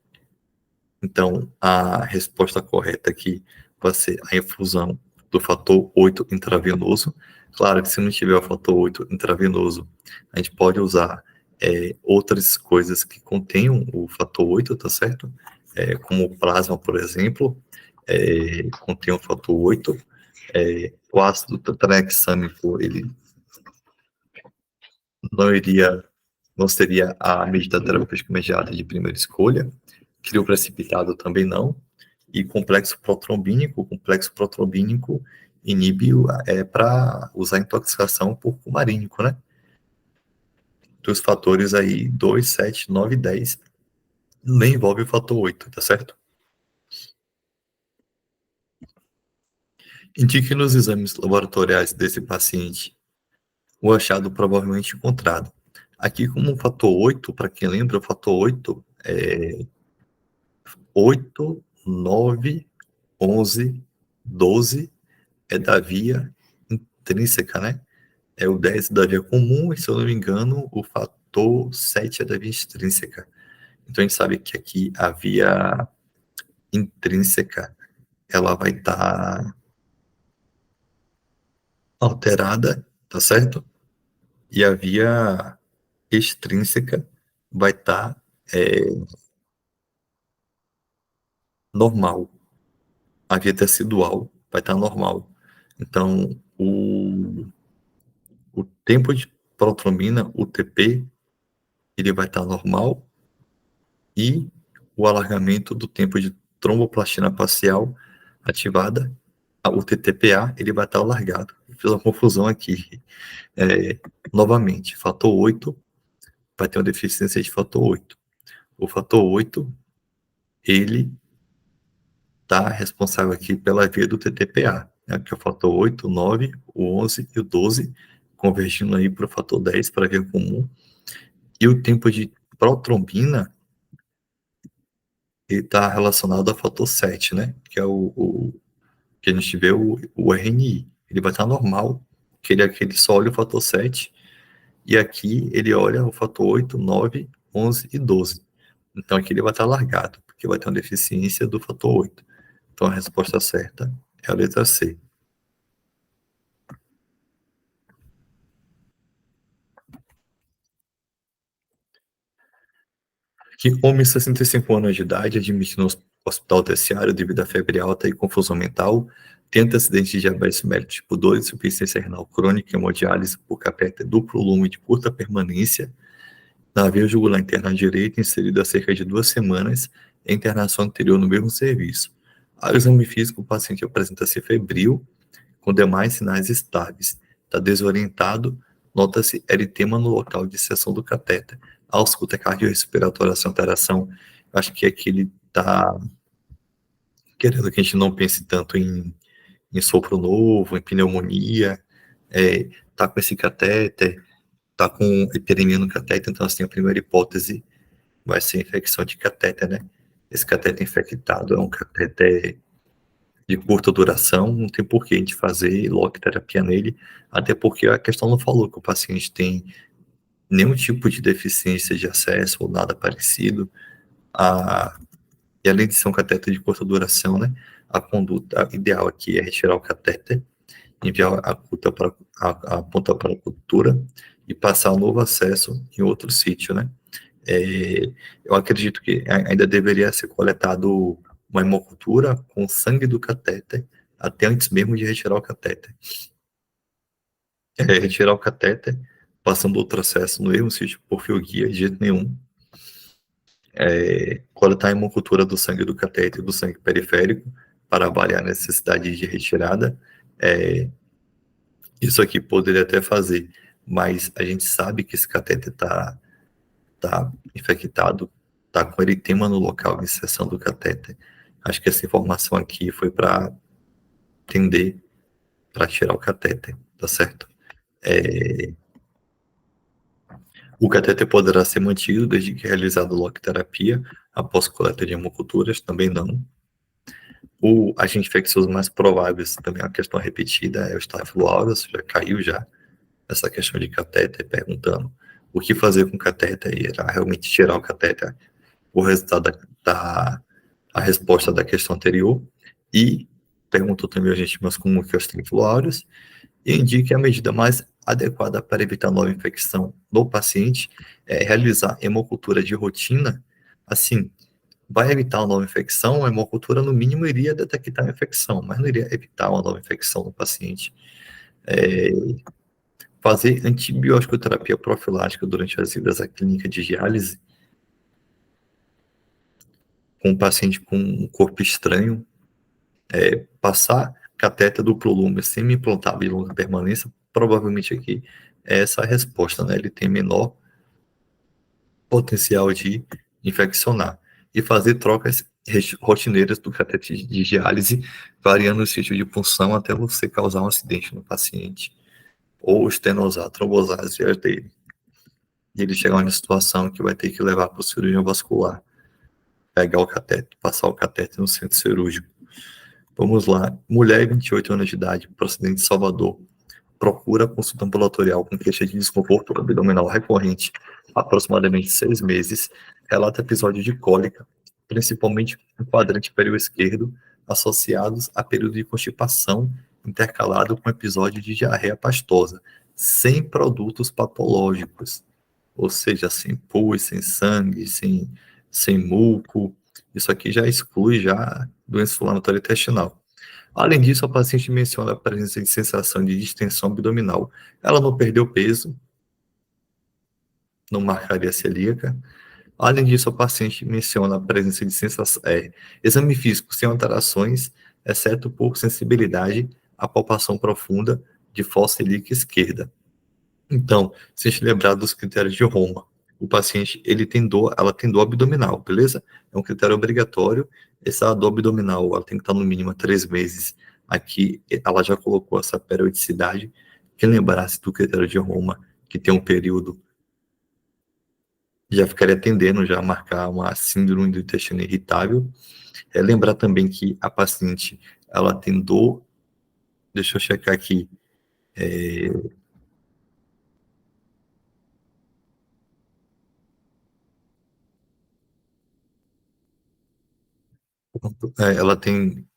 Então, a resposta correta aqui vai ser a infusão do fator 8 intravenoso. Claro que se não tiver o fator 8 intravenoso, a gente pode usar outras coisas que contenham o fator 8, tá certo? Como o plasma, por exemplo, contém o fator 8. O ácido tranexâmico, ele não iria, não seria a medida terapêutica imediata de primeira escolha. Crio precipitado também não. E o complexo protrombínico inibe para usar intoxicação por cumarínico, né? Dos fatores aí 2, 7, 9 e 10, nem envolve o fator 8, tá certo? Indique nos exames laboratoriais desse paciente o achado provavelmente encontrado. Aqui, como o fator 8, para quem lembra, o fator 8 é 8, 9, 11, 12 é da via intrínseca, né? É o 10 da via comum e, se eu não me engano, o fator 7 é da via extrínseca. Então, a gente sabe que aqui a via intrínseca, ela vai estar alterada, tá certo? E a via extrínseca vai estar normal. A via tecidual vai estar normal. Então, o tempo de protrombina, o TP, ele vai estar normal e o alargamento do tempo de tromboplastina parcial ativada, o TTPA, ele vai estar alargado. Fiz uma confusão aqui. Novamente, fator 8 vai ter uma deficiência de fator 8. O fator 8, ele está responsável aqui pela via do TTPA, né, que é o fator 8, o 9, o 11 e o 12, convergindo aí para o fator 10, para a via comum. E o tempo de protrombina está relacionado ao fator 7, né, que é o que a gente vê o RNI. ele vai estar normal, que ele só olha o fator 7, e aqui ele olha o fator 8, 9, 11 e 12. Então aqui ele vai estar largado, porque vai ter uma deficiência do fator 8. Então a resposta certa é a letra C. Que homem de 65 anos de idade, admitido no hospital terciário devido à febre alta e confusão mental, tenta acidente de diabetes mellitus tipo 2, insuficiência renal crônica, hemodiálise por catéter duplo lume de curta permanência, na veia jugular interna direita, inserido há cerca de 2 semanas, e internação anterior no mesmo serviço. Ao exame físico, o paciente apresenta-se febril, com demais sinais estáveis. Está desorientado, nota-se eritema no local de inserção do catéter. A ausculta cardiorrespiratória sem alteração, acho que aqui ele está querendo que a gente não pense tanto em sopro novo, em pneumonia, tá com esse catéter, tá com epidemia no catéter, então assim, a primeira hipótese vai ser infecção de catéter, né? Esse catéter infectado é um catéter de curta duração, não tem por que a gente fazer logoterapia nele, até porque a questão não falou que o paciente tem nenhum tipo de deficiência de acesso ou nada parecido, e além de ser um catéter de curta duração, né, a conduta ideal aqui é retirar o catéter, enviar a ponta para a cultura e passar um novo acesso em outro sítio, né. Eu acredito que ainda deveria ser coletado uma hemocultura com sangue do catéter, até antes mesmo de retirar o catéter. Retirar o catéter, passando outro acesso no mesmo sítio por fio guia, de jeito nenhum. Coletar a hemocultura do sangue do catéter e do sangue periférico, para avaliar a necessidade de retirada. Isso aqui poderia até fazer, mas a gente sabe que esse catéter está infectado, está com eritema no local de inserção do catéter. Acho que essa informação aqui foi para tender para tirar o catéter, tá certo? O catéter poderá ser mantido desde que realizada a logoterapia após coleta de hemoculturas, também não. O agente infeccioso mais provável, também é uma questão repetida, é o Staphylococcus aureus, já caiu já essa questão de catéter, perguntando o que fazer com o catéter, e era realmente tirar o catéter, o resultado a resposta da questão anterior, e perguntou também a gente mais comum que é o Staphylococcus aureus, e indique a medida mais adequada para evitar nova infecção no paciente, realizar hemocultura de rotina, assim, vai evitar uma nova infecção, a hemocultura no mínimo iria detectar a infecção, mas não iria evitar uma nova infecção no paciente. Fazer antibiótico terapia profilática durante as idas à clínica de diálise com um paciente com um corpo estranho, passar catéter duplo lume semi-implantável de longa permanência, provavelmente aqui é essa a resposta, né? Ele tem menor potencial de infeccionar. E fazer trocas rotineiras do catéter de diálise, variando o sítio de punção até você causar um acidente no paciente, ou estenosar, trombosar as veias dele. E ele chegar em uma situação que vai ter que levar para o cirurgião vascular, pegar o catéter, passar o catéter no centro cirúrgico. Vamos lá. Mulher, 28 anos de idade, procedente de Salvador, procura consulta ambulatorial com queixa de desconforto abdominal recorrente há aproximadamente 6 meses, relata episódio de cólica, principalmente no quadrante inferior esquerdo, associados a período de constipação intercalado com episódio de diarreia pastosa, sem produtos patológicos, ou seja, sem pus, sem sangue, sem muco. Isso aqui já exclui já doença inflamatória intestinal. Além disso, a paciente menciona a presença de sensação de distensão abdominal. Ela não perdeu peso, não marcaria celíaca. Além disso, a paciente menciona a presença de sensação, exame físico sem alterações, exceto por sensibilidade à palpação profunda de fossa ilíaca esquerda. Então, se a gente lembrar dos critérios de Roma, o paciente, ela tem dor abdominal, beleza? É um critério obrigatório. Essa dor abdominal, ela tem que estar no mínimo há 3 meses. Aqui, ela já colocou essa periodicidade. Quem lembrasse do critério de Roma, que tem um período, já ficaria tendendo já a marcar uma síndrome do intestino irritável. Lembrar também que a paciente, ela tem dor Deixa eu checar aqui. Ela tem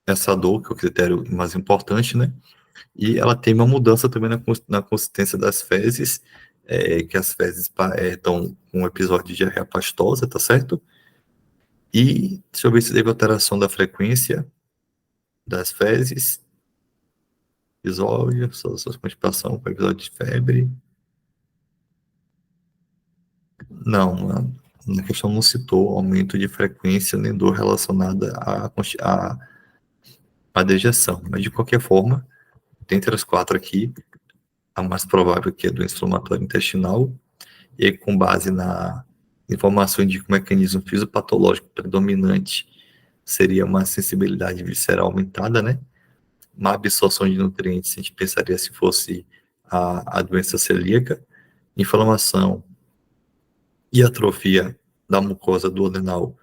essa dor, que é o critério mais importante, né? E ela tem uma mudança também na consistência das fezes, que as fezes estão com um episódio de diarreia pastosa, tá certo? E deixa eu ver se teve alteração da frequência das fezes, episódio, sua constipação com episódio de febre. Não, na questão não citou aumento de frequência nem dor relacionada à dejeção, mas de qualquer forma, dentre as quatro aqui, a mais provável que é doença inflamatória intestinal, e aí, com base na informação de que o mecanismo fisiopatológico predominante seria uma sensibilidade visceral aumentada, né? Uma absorção de nutrientes, a gente pensaria se fosse a doença celíaca, inflamação e atrofia da mucosa duodenal,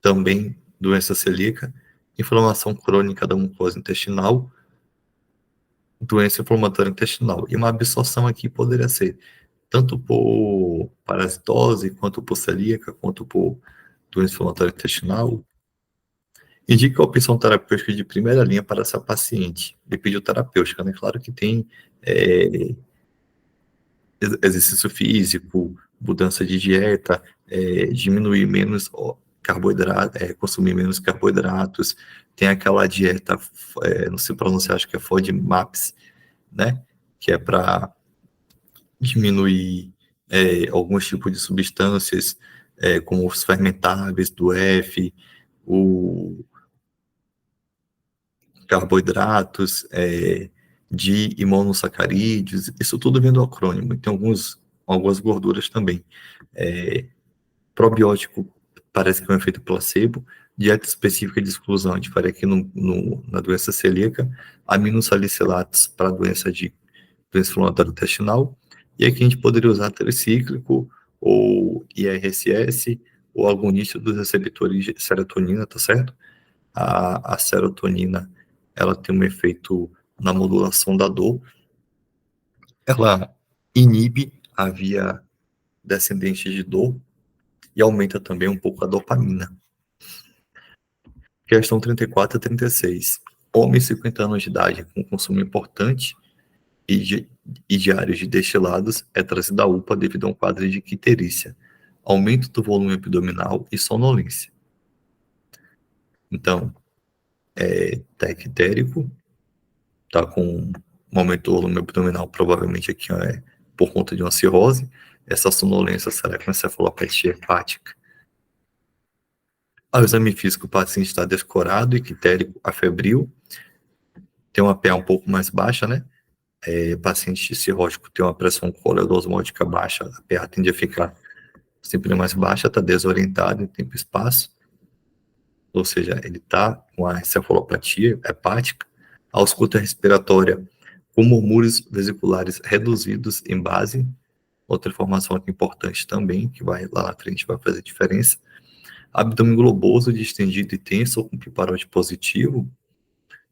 também doença celíaca, inflamação crônica da mucosa intestinal, doença inflamatória intestinal. E uma absorção aqui poderia ser tanto por parasitose, quanto por celíaca, quanto por doença inflamatória intestinal. Indica a opção terapêutica de primeira linha para essa paciente, lipidioterapêutica, né? Claro que tem é, exercício físico, mudança de dieta, diminuir menos carboidrato, consumir menos carboidratos, tem aquela dieta, não sei pronunciar, acho que é FODMAPs, né? Que é para diminuir alguns tipos de substâncias, como os fermentáveis do F, o carboidratos, de e monossacarídeos, isso tudo vem do acrônimo, e tem algumas gorduras também. Probiótico parece que é um efeito placebo, dieta específica de exclusão, a gente faria aqui na doença celíaca, aminosalicilatos para doença inflamatória intestinal, e aqui a gente poderia usar tricíclico, ou IRSS, ou agonista dos receptores de serotonina, tá certo? A serotonina, ela tem um efeito na modulação da dor, ela inibe a via descendente de dor e aumenta também um pouco a dopamina. Questão 34 a 36. Homem de 50 anos de idade com consumo importante e diários de destilados é trazido à UPA devido a um quadro de icterícia, aumento do volume abdominal e sonolência. Então, tá ictérico, tá com um aumento do volume abdominal, provavelmente aqui por conta de uma cirrose. Essa sonolência será com encefalopatia hepática. Ao exame físico, o paciente está descorado, ictérico, afebril, tem uma PA um pouco mais baixa, né? Paciente cirrótico tem uma pressão coledoosmótica baixa, a PA tende a ficar sempre mais baixa, está desorientado em tempo e espaço, ou seja, ele está com a encefalopatia hepática, a ausculta respiratória com murmúrios vesiculares reduzidos em base, outra informação aqui importante também, que vai lá na frente vai fazer diferença, abdômen globoso, distendido e tenso, com piparote positivo,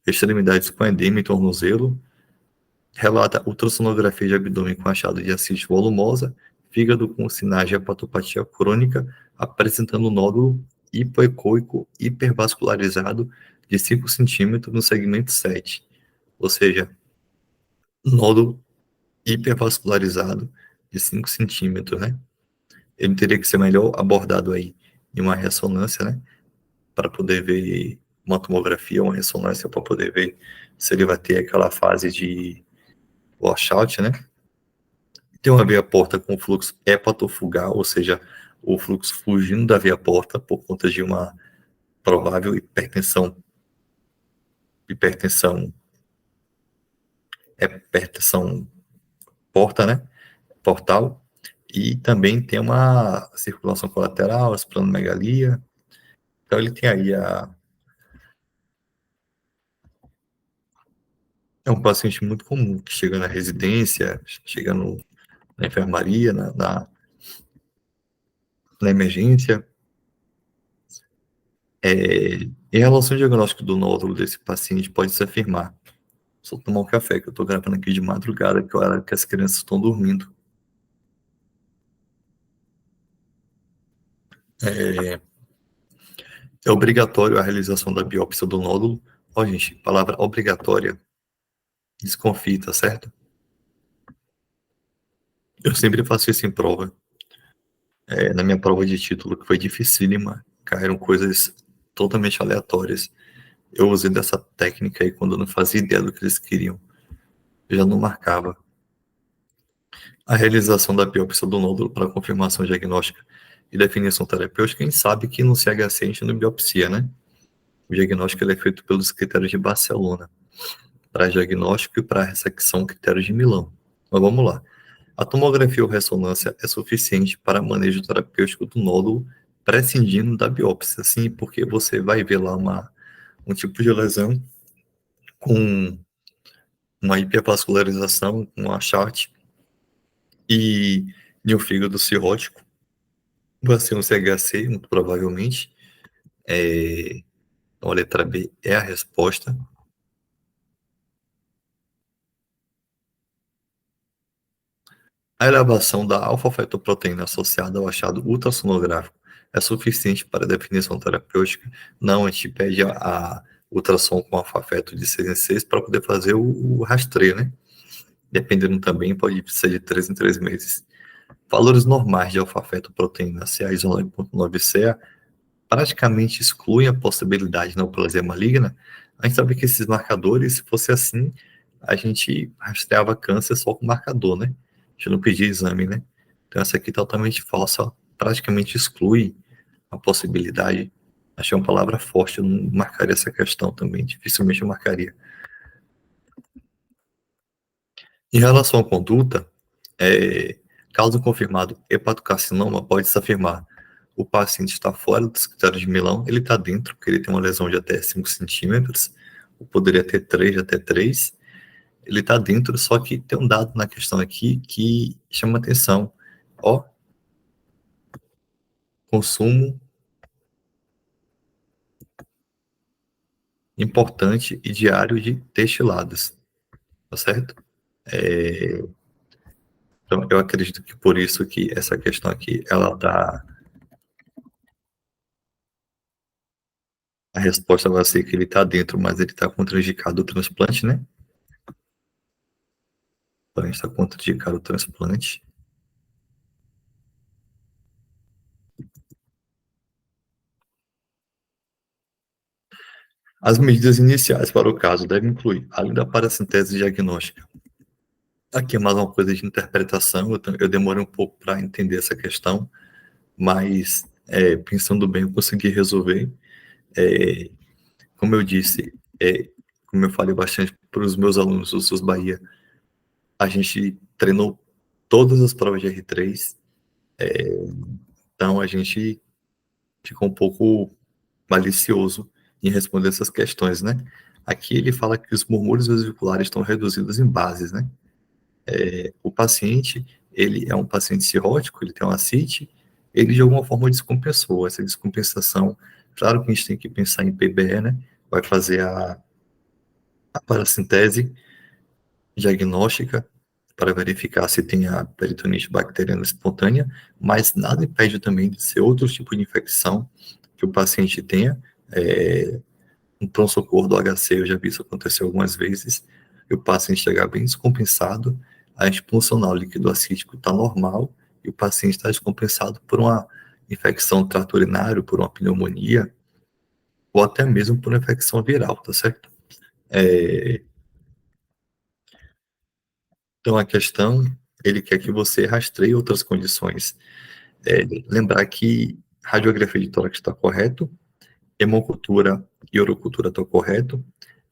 extremidades com edema e tornozelo, relata ultrassonografia de abdômen com achado de ascite volumosa, fígado com sinais de hepatopatia crônica, apresentando nódulo hipoecóico hipervascularizado de 5 centímetros no segmento 7, ou seja, nódulo hipervascularizado de 5 centímetros, né? Ele teria que ser melhor abordado aí em uma ressonância, né? Para poder ver uma tomografia, uma ressonância, para poder ver se ele vai ter aquela fase de washout, né? Tem uma veia porta com fluxo hepatofugal, ou seja, o fluxo fugindo da veia porta por conta de uma provável hipertensão porta, né? Portal. E também tem uma circulação colateral, esplenomegalia. Então ele tem aí é um paciente muito comum que chega na residência, chega na enfermaria, na emergência. Em relação ao diagnóstico do nódulo desse paciente, pode-se afirmar Só tomar um café, que eu tô gravando aqui de madrugada, que é a hora que as crianças estão dormindo. É, é obrigatório a realização da biópsia do nódulo. Ó, gente, palavra obrigatória, desconfie, tá certo? Eu sempre faço isso em prova. Na minha prova de título, que foi dificílima, caíram coisas totalmente aleatórias. Eu usei dessa técnica aí quando eu não fazia ideia do que eles queriam. Eu já não marcava. A realização da biópsia do nódulo para confirmação diagnóstica e definição terapêutica, quem sabe que no CHC a gente não biopsia, né? O diagnóstico ele é feito pelos critérios de Barcelona, para diagnóstico e para ressecção, critérios de Milão. Mas vamos lá. A tomografia ou ressonância é suficiente para manejo terapêutico do nódulo, prescindindo da biópsia, sim, porque você vai ver lá um tipo de lesão com uma hipervascularização, um acharte e de um fígado cirrótico, vai ser um CHC, muito provavelmente. Então, a letra B é a resposta. A elevação da alfa-fetoproteína associada ao achado ultrassonográfico é suficiente para a definição terapêutica? Não, a gente pede a ultrassom com alfa-feto de 6 em 6 para poder fazer o rastreio, né? Dependendo também, pode ser de 3 em 3 meses. Valores normais de alfa-fetoproteína CA isolado 9CA praticamente excluem a possibilidade de neoplasia maligna. A gente sabe que esses marcadores, se fosse assim, a gente rastreava câncer só com marcador, né? A gente não pedia exame, né? Então essa aqui é totalmente falsa, praticamente exclui a possibilidade. Achei uma palavra forte, eu não marcaria essa questão também, dificilmente eu marcaria. Em relação à conduta, caso confirmado hepatocarcinoma, pode-se afirmar o paciente está fora dos critérios de Milão, ele está dentro, porque ele tem uma lesão de até 5 centímetros, ou poderia ter 3, até 3. Ele está dentro, só que tem um dado na questão aqui que chama atenção. Ó, consumo importante e diário de destilados, tá certo? É, então, eu acredito que por isso que essa questão aqui, ela dá, a resposta vai ser que ele está dentro, mas ele está contraindicado o transplante, né? Então, a gente está contraindicado o transplante. As medidas iniciais para o caso devem incluir, além da parassintese diagnóstica. Aqui é mais uma coisa de interpretação, eu demorei um pouco para entender essa questão, mas pensando bem, eu consegui resolver. É, como eu disse, como eu falei bastante para os meus alunos do SUS Bahia, a gente treinou todas as provas de R3, então a gente ficou um pouco malicioso em responder essas questões, né? Aqui ele fala que os murmúrios vesiculares estão reduzidos em bases, né? O paciente, ele é um paciente cirrótico, ele tem uma ascite, ele de alguma forma descompensou. Essa descompensação, claro que a gente tem que pensar em PBE, né? Vai fazer a paracintese diagnóstica para verificar se tem a peritonite bacteriana espontânea, mas nada impede também de ser outro tipo de infecção que o paciente tenha. Um pronto-socorro do HC, eu já vi isso acontecer algumas vezes, e o paciente chegar bem descompensado, a expulsional líquido acítico está normal, e o paciente está descompensado por uma infecção trato urinário, por uma pneumonia, ou até mesmo por uma infecção viral, tá certo? É, então, a questão, ele quer que você rastreie outras condições. Lembrar que radiografia de tórax está correto, hemocultura e urocultura estão correto,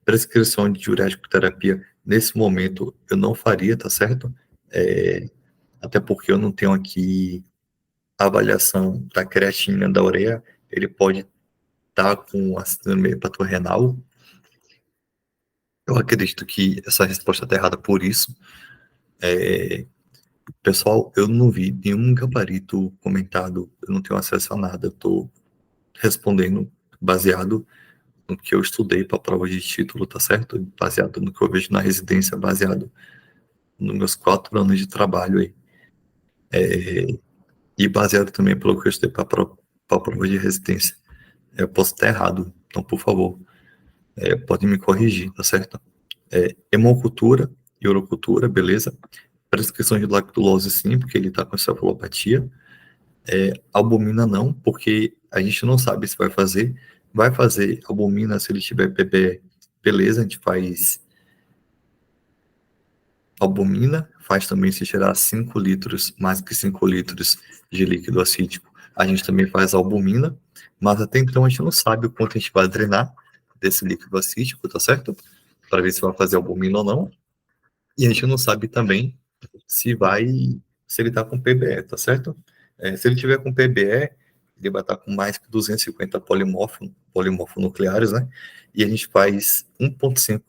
prescrição de diurético terapia, nesse momento, eu não faria, tá certo? É, até porque eu não tenho aqui a avaliação da creatina da ureia, ele pode estar com a síndrome hepatorrenal. Eu acredito que essa resposta está errada por isso. Pessoal, eu não vi nenhum gabarito comentado, eu não tenho acesso a nada, eu estou respondendo baseado no que eu estudei para a prova de título, tá certo? Baseado no que eu vejo na residência, baseado nos meus 4 anos de trabalho aí. E baseado também pelo que eu estudei para a prova de residência. Eu posso estar errado, então, por favor, pode me corrigir, tá certo? Hemocultura e urocultura, beleza? Prescrição de lactulose sim, porque ele está com cefalopatia. Albumina não, porque a gente não sabe se vai fazer. Vai fazer albumina se ele tiver PBE, beleza, a gente faz albumina, faz também se tirar 5 litros, mais que 5 litros de líquido acítico. A gente também faz albumina, mas até então a gente não sabe o quanto a gente vai drenar desse líquido acítico, tá certo? Para ver se vai fazer albumina ou não. E a gente não sabe também se ele está com PBE, tá certo? Se ele tiver com PBE, ele vai estar com mais que 250 polimorfonucleares, né? E a gente faz 1,5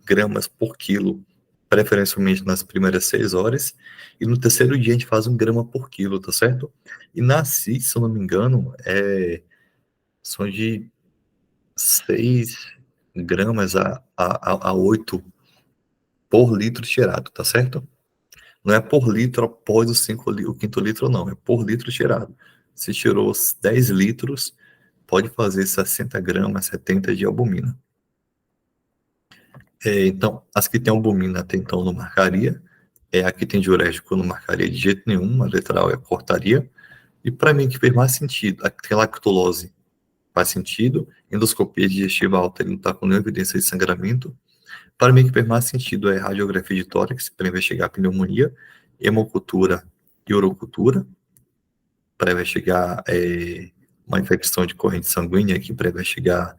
gramas por quilo, preferencialmente nas primeiras 6 horas, e no terceiro dia a gente faz 1 grama por quilo, tá certo? E na CIS, se eu não me engano, são de 6 gramas a 8 por litro tirado, tá certo? Não é por litro após o quinto litro, não. É por litro tirado. Se tirou os 10 litros, pode fazer 60 gramas, 70 de albumina. Então, as que tem albumina até então não marcaria. A que tem diurético não marcaria de jeito nenhum. A letra A cortaria. E para mim, que fez mais sentido, a que tem lactulose faz sentido. Endoscopia digestiva alta, ele não está com nenhuma evidência de sangramento. Para mim, que fez mais sentido é radiografia de tórax para investigar pneumonia, hemocultura e urocultura para investigar uma infecção de corrente sanguínea, aqui para investigar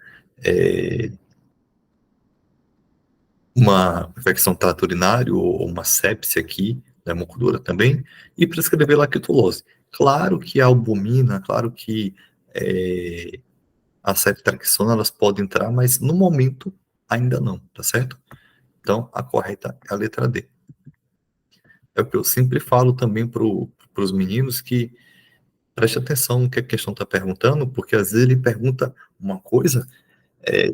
uma infecção trato urinário ou uma sepse aqui, da hemocultura também, e prescrever lactulose. Claro que a albumina, claro que a ceftriaxona, elas podem entrar, mas no momento ainda não, tá certo? Então, a correta é a letra D. É o que eu sempre falo também para os meninos que preste atenção no que a questão está perguntando, porque às vezes ele pergunta uma coisa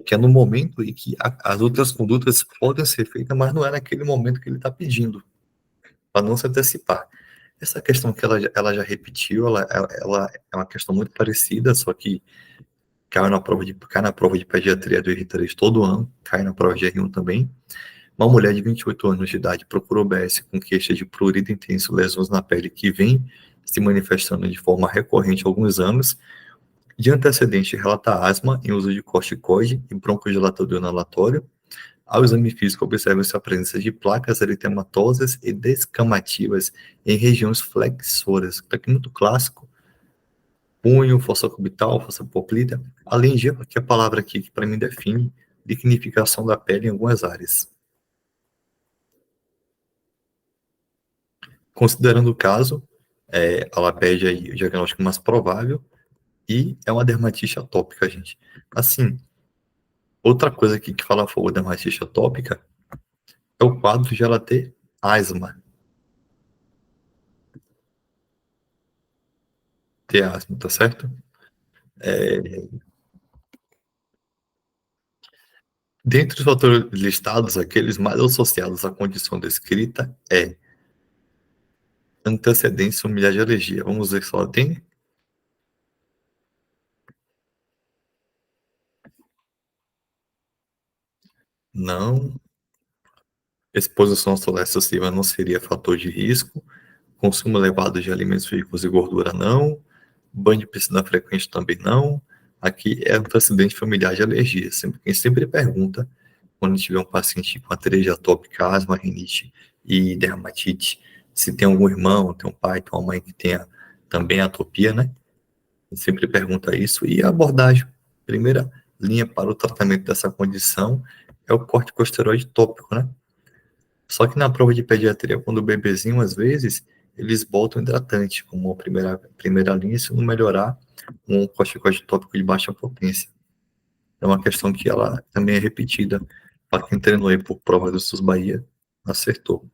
que é no momento e que as outras condutas podem ser feitas, mas não é naquele momento que ele está pedindo, para não se antecipar. Essa questão que ela já repetiu, ela é uma questão muito parecida, só que cai na prova de pediatria do R3 todo ano, cai na prova de R1 também. Uma mulher de 28 anos de idade procurou OBS com queixa de prurido intenso, lesões na pele que vem se manifestando de forma recorrente há alguns anos. De antecedente, relata asma em uso de corticoide e broncodilatador inalatório. Ao exame físico, observa-se a presença de placas eritematosas e descamativas em regiões flexoras. Está aqui muito clássico. Punho, fossa cubital, fossa poplítea. Além de que a palavra aqui que para mim define lignificação da pele em algumas áreas. Considerando o caso, ela pede aí o diagnóstico mais provável e é uma dermatite atópica, gente. Assim, outra coisa aqui que fala a favor da dermatite atópica é o quadro de ela ter asma. Ter asma, tá certo? Dentre os fatores listados, aqueles mais associados à condição descrita antecedência familiar de alergia. Vamos ver se ela tem? Não. Exposição solar excessiva não seria fator de risco. Consumo elevado de alimentos ricos em gordura, não. Banho de piscina frequente também não. Aqui é antecedente familiar de alergia. Quem sempre pergunta, quando tiver um paciente com alergia atópica, asma, rinite e dermatite, se tem algum irmão, tem um pai, tem uma mãe que tenha também atopia, né? Sempre pergunta isso. E a abordagem, primeira linha para o tratamento dessa condição é o corticosteroide tópico, né? Só que na prova de pediatria, quando o bebezinho, às vezes, eles botam hidratante como a primeira linha, se não melhorar, um corticoide tópico de baixa potência. É uma questão que ela também é repetida. Para quem treinou aí por prova do SUS Bahia, acertou.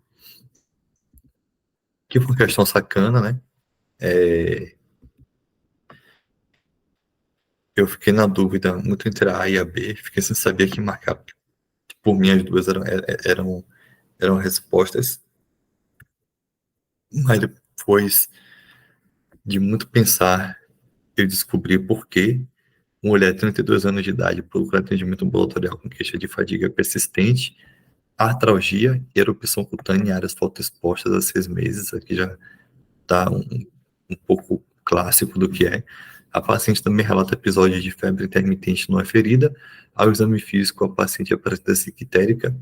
Que foi uma questão sacana, né? Eu fiquei na dúvida muito entre a A e a B, fiquei sem saber que marcar. Por mim, as duas eram respostas, mas depois de muito pensar, eu descobri por que mulher de 32 anos de idade procura atendimento ambulatorial com queixa de fadiga persistente, artralgia e erupção cutânea em áreas fotoexpostas há 6 meses. Aqui já está um pouco clássico do que é. A paciente também relata episódios de febre intermitente não ferida. Ao exame físico, a paciente apresenta ictérica,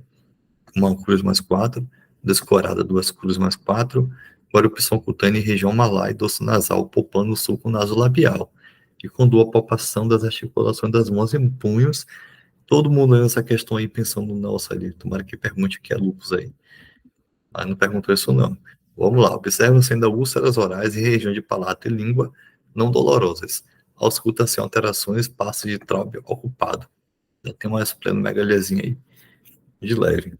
uma cruz mais 4, descorada, 2 cruzes mais 4, erupção cutânea em região malar e dorso nasal, poupando o sulco nasolabial. E com dor a palpação das articulações das mãos e punhos. Todo mundo lendo essa questão aí pensando, nossa, ali, tomara que pergunte o que é lúpus aí. Mas não perguntou isso não. Vamos lá, observam-se ainda úlceras orais e região de palato e língua não dolorosas. Auscultação, alterações, espaço de trópio ocupado. Já tem uma esplenomegalia aí, de leve.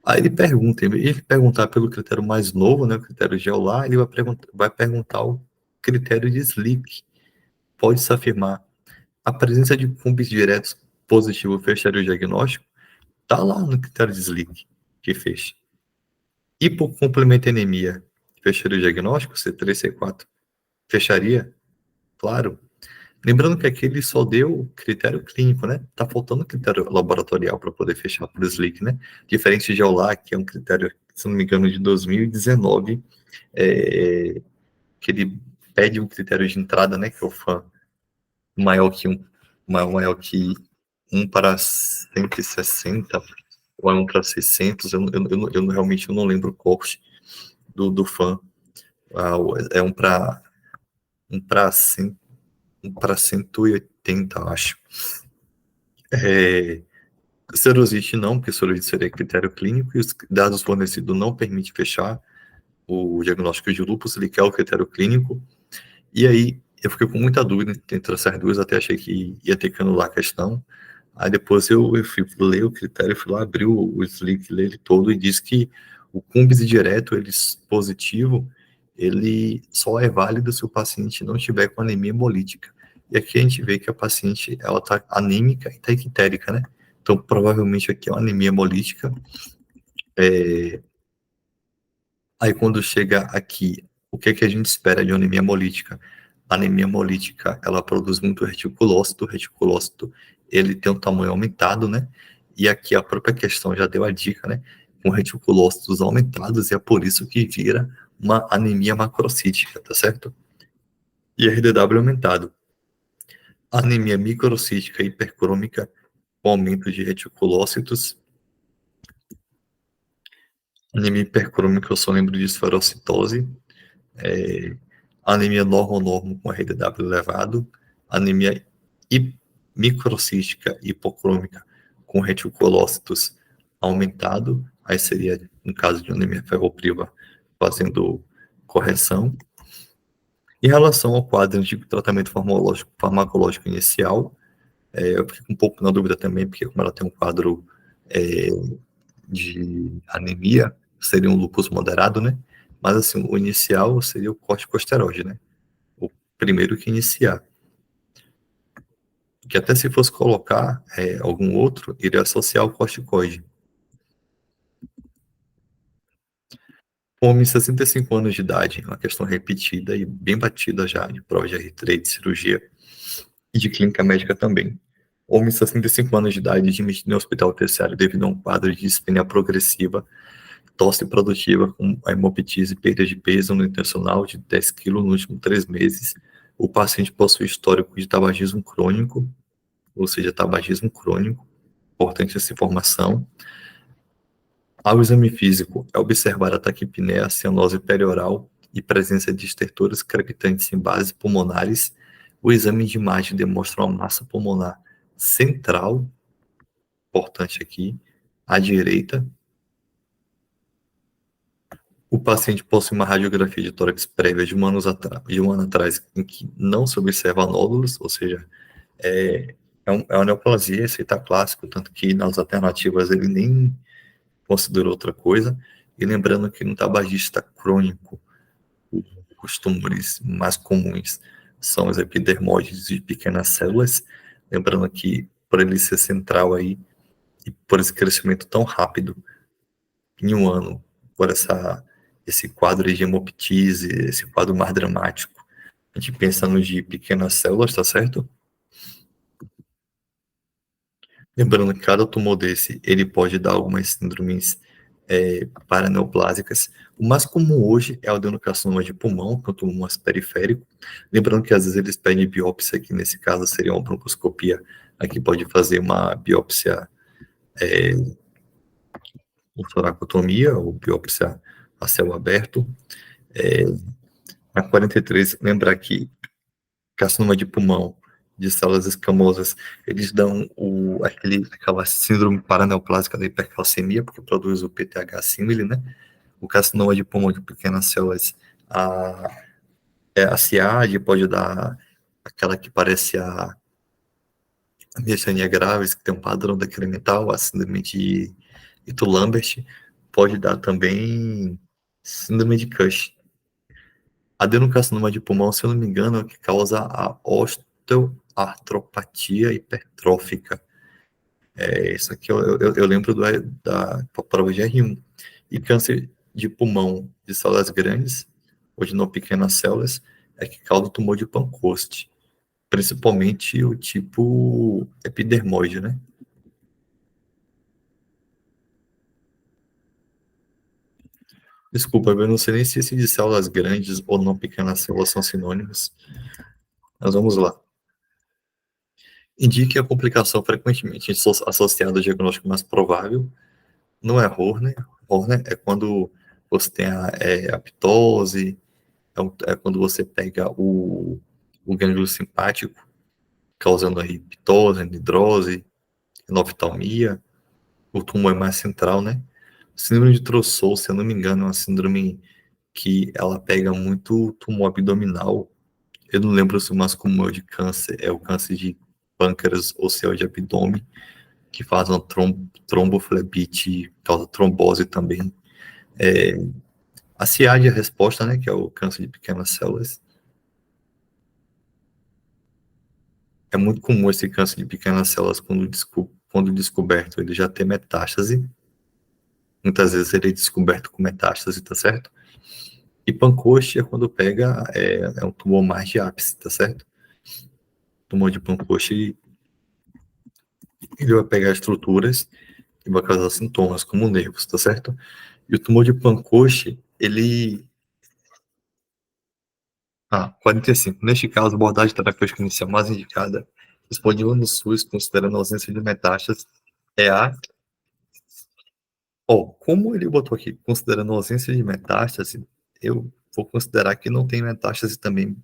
Aí ele pergunta, em vez de perguntar pelo critério mais novo, né, o critério Geolar, ele vai perguntar o critério de Slick. Pode-se afirmar a presença de cumbis diretos positivo fecharia o diagnóstico? Tá lá no critério de Slick que fez. Hipocomplementemia fecharia o diagnóstico? C3, C4 fecharia? Claro. Lembrando que aqui ele só deu critério clínico, né? Tá faltando critério laboratorial para poder fechar por SLIC, né? Diferente de GEOLAR, que é um critério, se não me engano, de 2019, que ele pede um critério de entrada, né? Que é o FAM maior que maior que 1 para 160, ou é 1 para 600, eu realmente não lembro o corte do FAM. É 1 para 100, 1 para 180, acho. Serosite não, porque serosite seria critério clínico e os dados fornecidos não permitem fechar o diagnóstico de lúpus, ele quer o critério clínico. E aí eu fiquei com muita dúvida entre essas duas, até achei que ia ter que anular a questão. Aí depois eu fui ler o critério, fui lá, abri o SLIC, ler ele todo e disse que o cúmbis direto, ele positivo, ele só é válido se o paciente não tiver com anemia hemolítica. E aqui a gente vê que a paciente, ela tá anêmica e tá ictérica, né? Então, provavelmente aqui é uma anemia hemolítica. Aí quando chega aqui, o que a gente espera de uma anemia hemolítica? A anemia hemolítica, ela produz muito reticulócito, ele tem um tamanho aumentado, né? E aqui a própria questão já deu a dica, né? Com reticulócitos aumentados, e é por isso que vira uma anemia macrocítica, tá certo? E RDW aumentado. Anemia microcítica hipercrômica, com aumento de reticulócitos. Anemia hipercrômica, eu só lembro de esferocitose. Anemia normo com RDW elevado, anemia microcística hipocrômica com reticulócitos aumentado, aí seria, no caso de anemia ferropriva, fazendo correção. Em relação ao quadro de tratamento farmacológico inicial, eu fico um pouco na dúvida também, porque como ela tem um quadro de anemia, seria um lúpus moderado, né? Mas assim, o inicial seria o corticosteroide, né? O primeiro que iniciar. Que até se fosse colocar algum outro, iria associar o corticoide. Homem de 65 anos de idade, uma questão repetida e bem batida já de prova de R3, de cirurgia e de clínica médica também. Homem de 65 anos de idade admitido em hospital terciário devido a um quadro de dispenia progressiva, tosse produtiva com hemoptise e perda de peso no intencional de 10 kg nos últimos 3 meses. O paciente possui histórico de tabagismo crônico, ou seja, tabagismo crônico, importante essa informação. Ao exame físico, é observar a taquipneia, cianose perioral e presença de estertores crepitantes em bases pulmonares. O exame de imagem demonstra uma massa pulmonar central, importante aqui, à direita. O paciente possui uma radiografia de tórax prévia de um ano atrás, em que não se observa nódulos, ou seja, é uma neoplasia, esse está clássico, tanto que nas alternativas ele nem considerou outra coisa. E lembrando que no tabagista crônico, os tumores mais comuns são os epidermóides de pequenas células, lembrando que por ele ser central aí, e por esse crescimento tão rápido em um ano, por esse quadro de hemoptise, esse quadro mais dramático, a gente pensa no de pequenas células, tá certo? Lembrando que cada tumor desse, ele pode dar algumas síndromes paraneoplásicas. O mais comum hoje é o adenocarcinoma de pulmão, que é um tumor mais periférico. Lembrando que às vezes eles pedem biópsia, que nesse caso seria uma broncoscopia. Aqui pode fazer uma biópsia por toracotomia ou biópsia a céu aberto. A 43, lembrar que carcinoma de pulmão, de células escamosas, eles dão aquela síndrome paraneoplásica da hipercalcemia, porque produz o PTH símile, né? O carcinoma de pulmão de pequenas células, a CIAD pode dar aquela que parece a miastenia graves, que tem um padrão decremental, a síndrome de Ito-Lambert, pode dar também síndrome de Cush. Adenocarcinoma de pulmão, se eu não me engano, é o que causa a osteoartropatia hipertrófica. Isso aqui eu lembro da prova de R1. E câncer de pulmão de células grandes, ou de não pequenas células, é que causa o tumor de Pancoast, principalmente o tipo epidermoide, né? Desculpa, eu não sei nem se esse de células grandes ou não pequenas células são sinônimos. Mas vamos lá. Indique a complicação frequentemente associada ao diagnóstico mais provável. Não é Horner. Horner é quando você tem a ptose, é quando você pega o gânglio simpático, causando aí ptose, anidrose, enoftalmia. O tumor é mais central, né? Síndrome de Trousseau, se eu não me engano, é uma síndrome que ela pega muito tumor abdominal. Eu não lembro se o mais comum é o de câncer, é o câncer de pâncreas ou se é o de abdômen, que faz uma tromboflebite, causa trombose também. A CIAD é a resposta, né, que é o câncer de pequenas células. É muito comum esse câncer de pequenas células, quando descoberto, ele já tem metástase. Muitas vezes ele é descoberto com metástase, tá certo? E Pancoast é quando pega, é um tumor mais de ápice, tá certo? O tumor de Pancoast, ele vai pegar estruturas e vai causar sintomas, como nervos, tá certo? E o tumor de Pancoast, ele... 45. Neste caso, a abordagem terapêutica inicial mais indicada, disponível no SUS, considerando a ausência de metástases, é a... Como ele botou aqui, considerando a ausência de metástase, eu vou considerar que não tem metástase também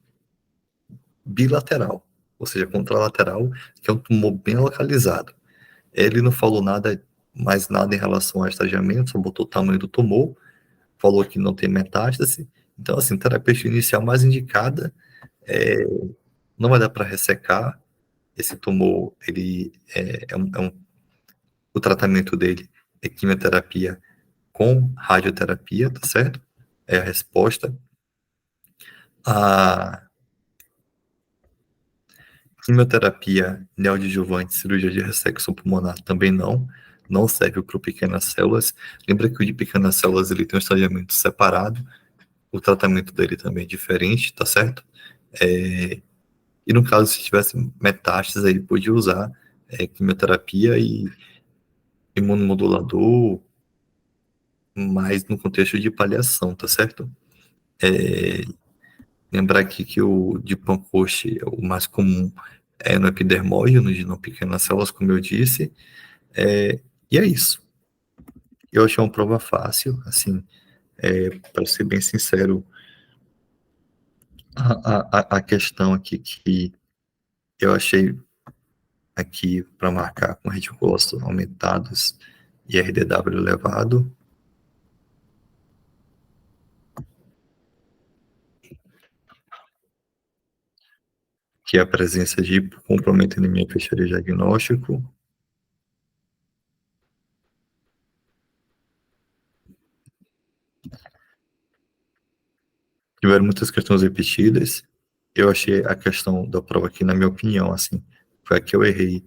bilateral, ou seja, contralateral, que é um tumor bem localizado. Ele não falou nada, mais nada em relação ao estadiamento, só botou o tamanho do tumor, falou que não tem metástase. Então, assim, terapia inicial mais indicada, não vai dar para ressecar. Esse tumor, ele o tratamento dele é quimioterapia com radioterapia, tá certo? É a resposta. A quimioterapia neoadjuvante, cirurgia de ressecção pulmonar também não serve para pequenas células. Lembra que o de pequenas células ele tem um estadiamento separado, o tratamento dele também é diferente, tá certo? E no caso, se tivesse metástases, aí podia usar quimioterapia e imunomodulador, mas no contexto de paliação, tá certo? Lembrar aqui que o de Pancoast, o mais comum é no epidermóide, no de não pequenas células, como eu disse, e é isso. Eu achei uma prova fácil, assim, para ser bem sincero, a questão aqui que eu achei aqui para marcar com reticulação aumentados e RDW elevado, que é a presença de comprometimento anemia fecharia diagnóstico. Tiveram muitas questões repetidas, Eu achei a questão da prova aqui, na minha opinião, assim, foi a que eu errei,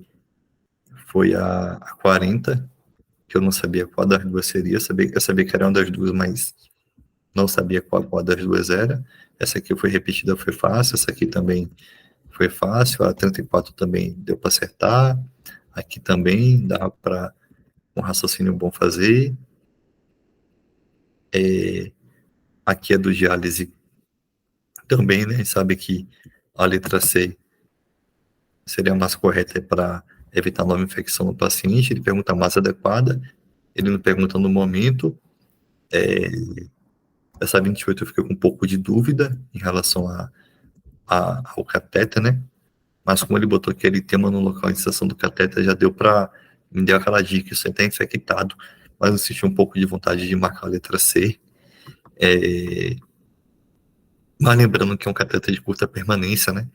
foi a 40, que eu não sabia qual das duas seria, eu sabia que era uma das duas, mas não sabia qual das duas era. Essa aqui foi repetida, foi fácil, essa aqui também foi fácil, a 34 também deu para acertar, aqui também dá para um raciocínio bom fazer. Aqui é do diálise também, né? Sabe que a letra C seria a mais correta para evitar nova infecção no paciente. Ele pergunta a mais adequada, ele não pergunta no momento. Essa 28 eu fiquei com um pouco de dúvida em relação ao catéter, né? Mas como ele botou aquele tema no local de inserção do catéter, já deu para me deu aquela dica, isso está infectado, mas eu senti um pouco de vontade de marcar a letra C. Mas lembrando que é um catéter de curta permanência, né?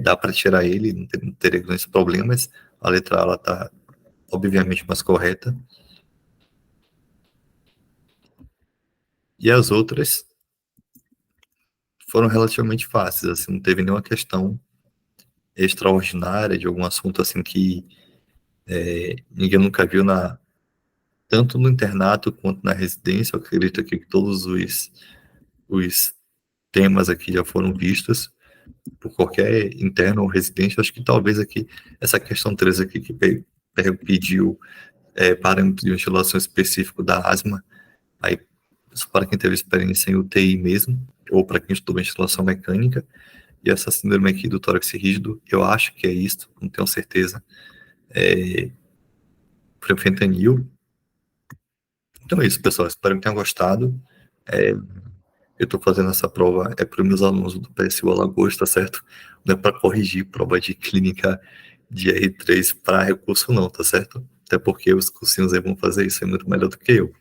Dá para tirar ele, não teria grandes problemas. A letra A, ela tá obviamente mais correta. E as outras foram relativamente fáceis, assim, não teve nenhuma questão extraordinária de algum assunto assim que ninguém nunca viu tanto no internato quanto na residência. Eu acredito aqui que todos os temas aqui já foram vistos por qualquer interno ou residente. Acho que talvez aqui essa questão 3 aqui que pediu parâmetro de ventilação específico da asma, aí isso para quem teve experiência em UTI mesmo, ou para quem estudou ventilação mecânica. E essa síndrome aqui do tórax rígido, eu acho que é isso, não tenho certeza. Foi fentanil. Então é isso, pessoal. Espero que tenham gostado. Eu estou fazendo essa prova para os meus alunos do PSU Alagoas, tá certo? Não é para corrigir prova de clínica de R3 para recurso, não, tá certo? Até porque os cursinhos aí vão fazer isso, é muito melhor do que eu.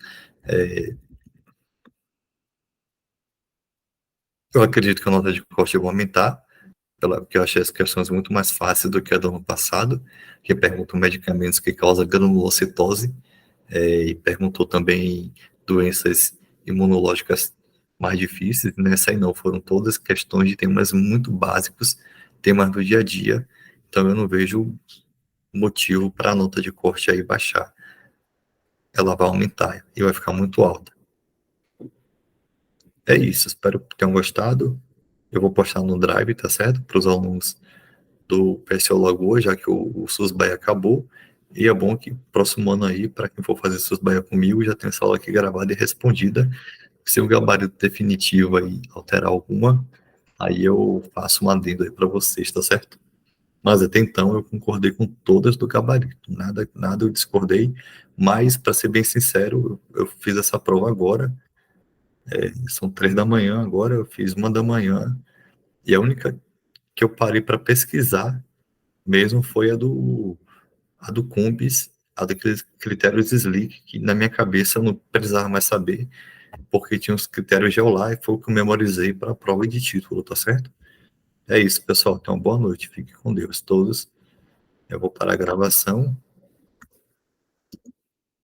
Eu acredito que a nota de corte vai aumentar, porque eu achei as questões muito mais fáceis do que a do ano passado, que perguntam medicamentos que causam granulocitose, e perguntou também doenças imunológicas mais difíceis. Nessa aí não, foram todas questões de temas muito básicos, temas do dia a dia, então eu não vejo motivo para a nota de corte aí baixar. Ela vai aumentar e vai ficar muito alta. É isso, espero que tenham gostado. Eu vou postar no Drive, tá certo? Para os alunos do PSO Lagoa, já que o SUS Bahia acabou. E é bom que próximo ano aí, para quem for fazer SUS Bahia comigo, já tem essa aula aqui gravada e respondida. Se o gabarito definitivo aí alterar alguma, aí eu faço um adendo aí para vocês, tá certo? Mas até então eu concordei com todas do gabarito, nada eu discordei, mas para ser bem sincero, eu fiz essa prova agora, são 3 da manhã agora, eu fiz 1 da manhã, e a única que eu parei para pesquisar mesmo foi a do Cumbis, a daqueles critérios Slick, que na minha cabeça eu não precisava mais saber, porque tinha os critérios lá e foi o que eu memorizei para a prova de título, tá certo? É isso, pessoal. Então, boa noite. Fique com Deus todos. Eu vou parar a gravação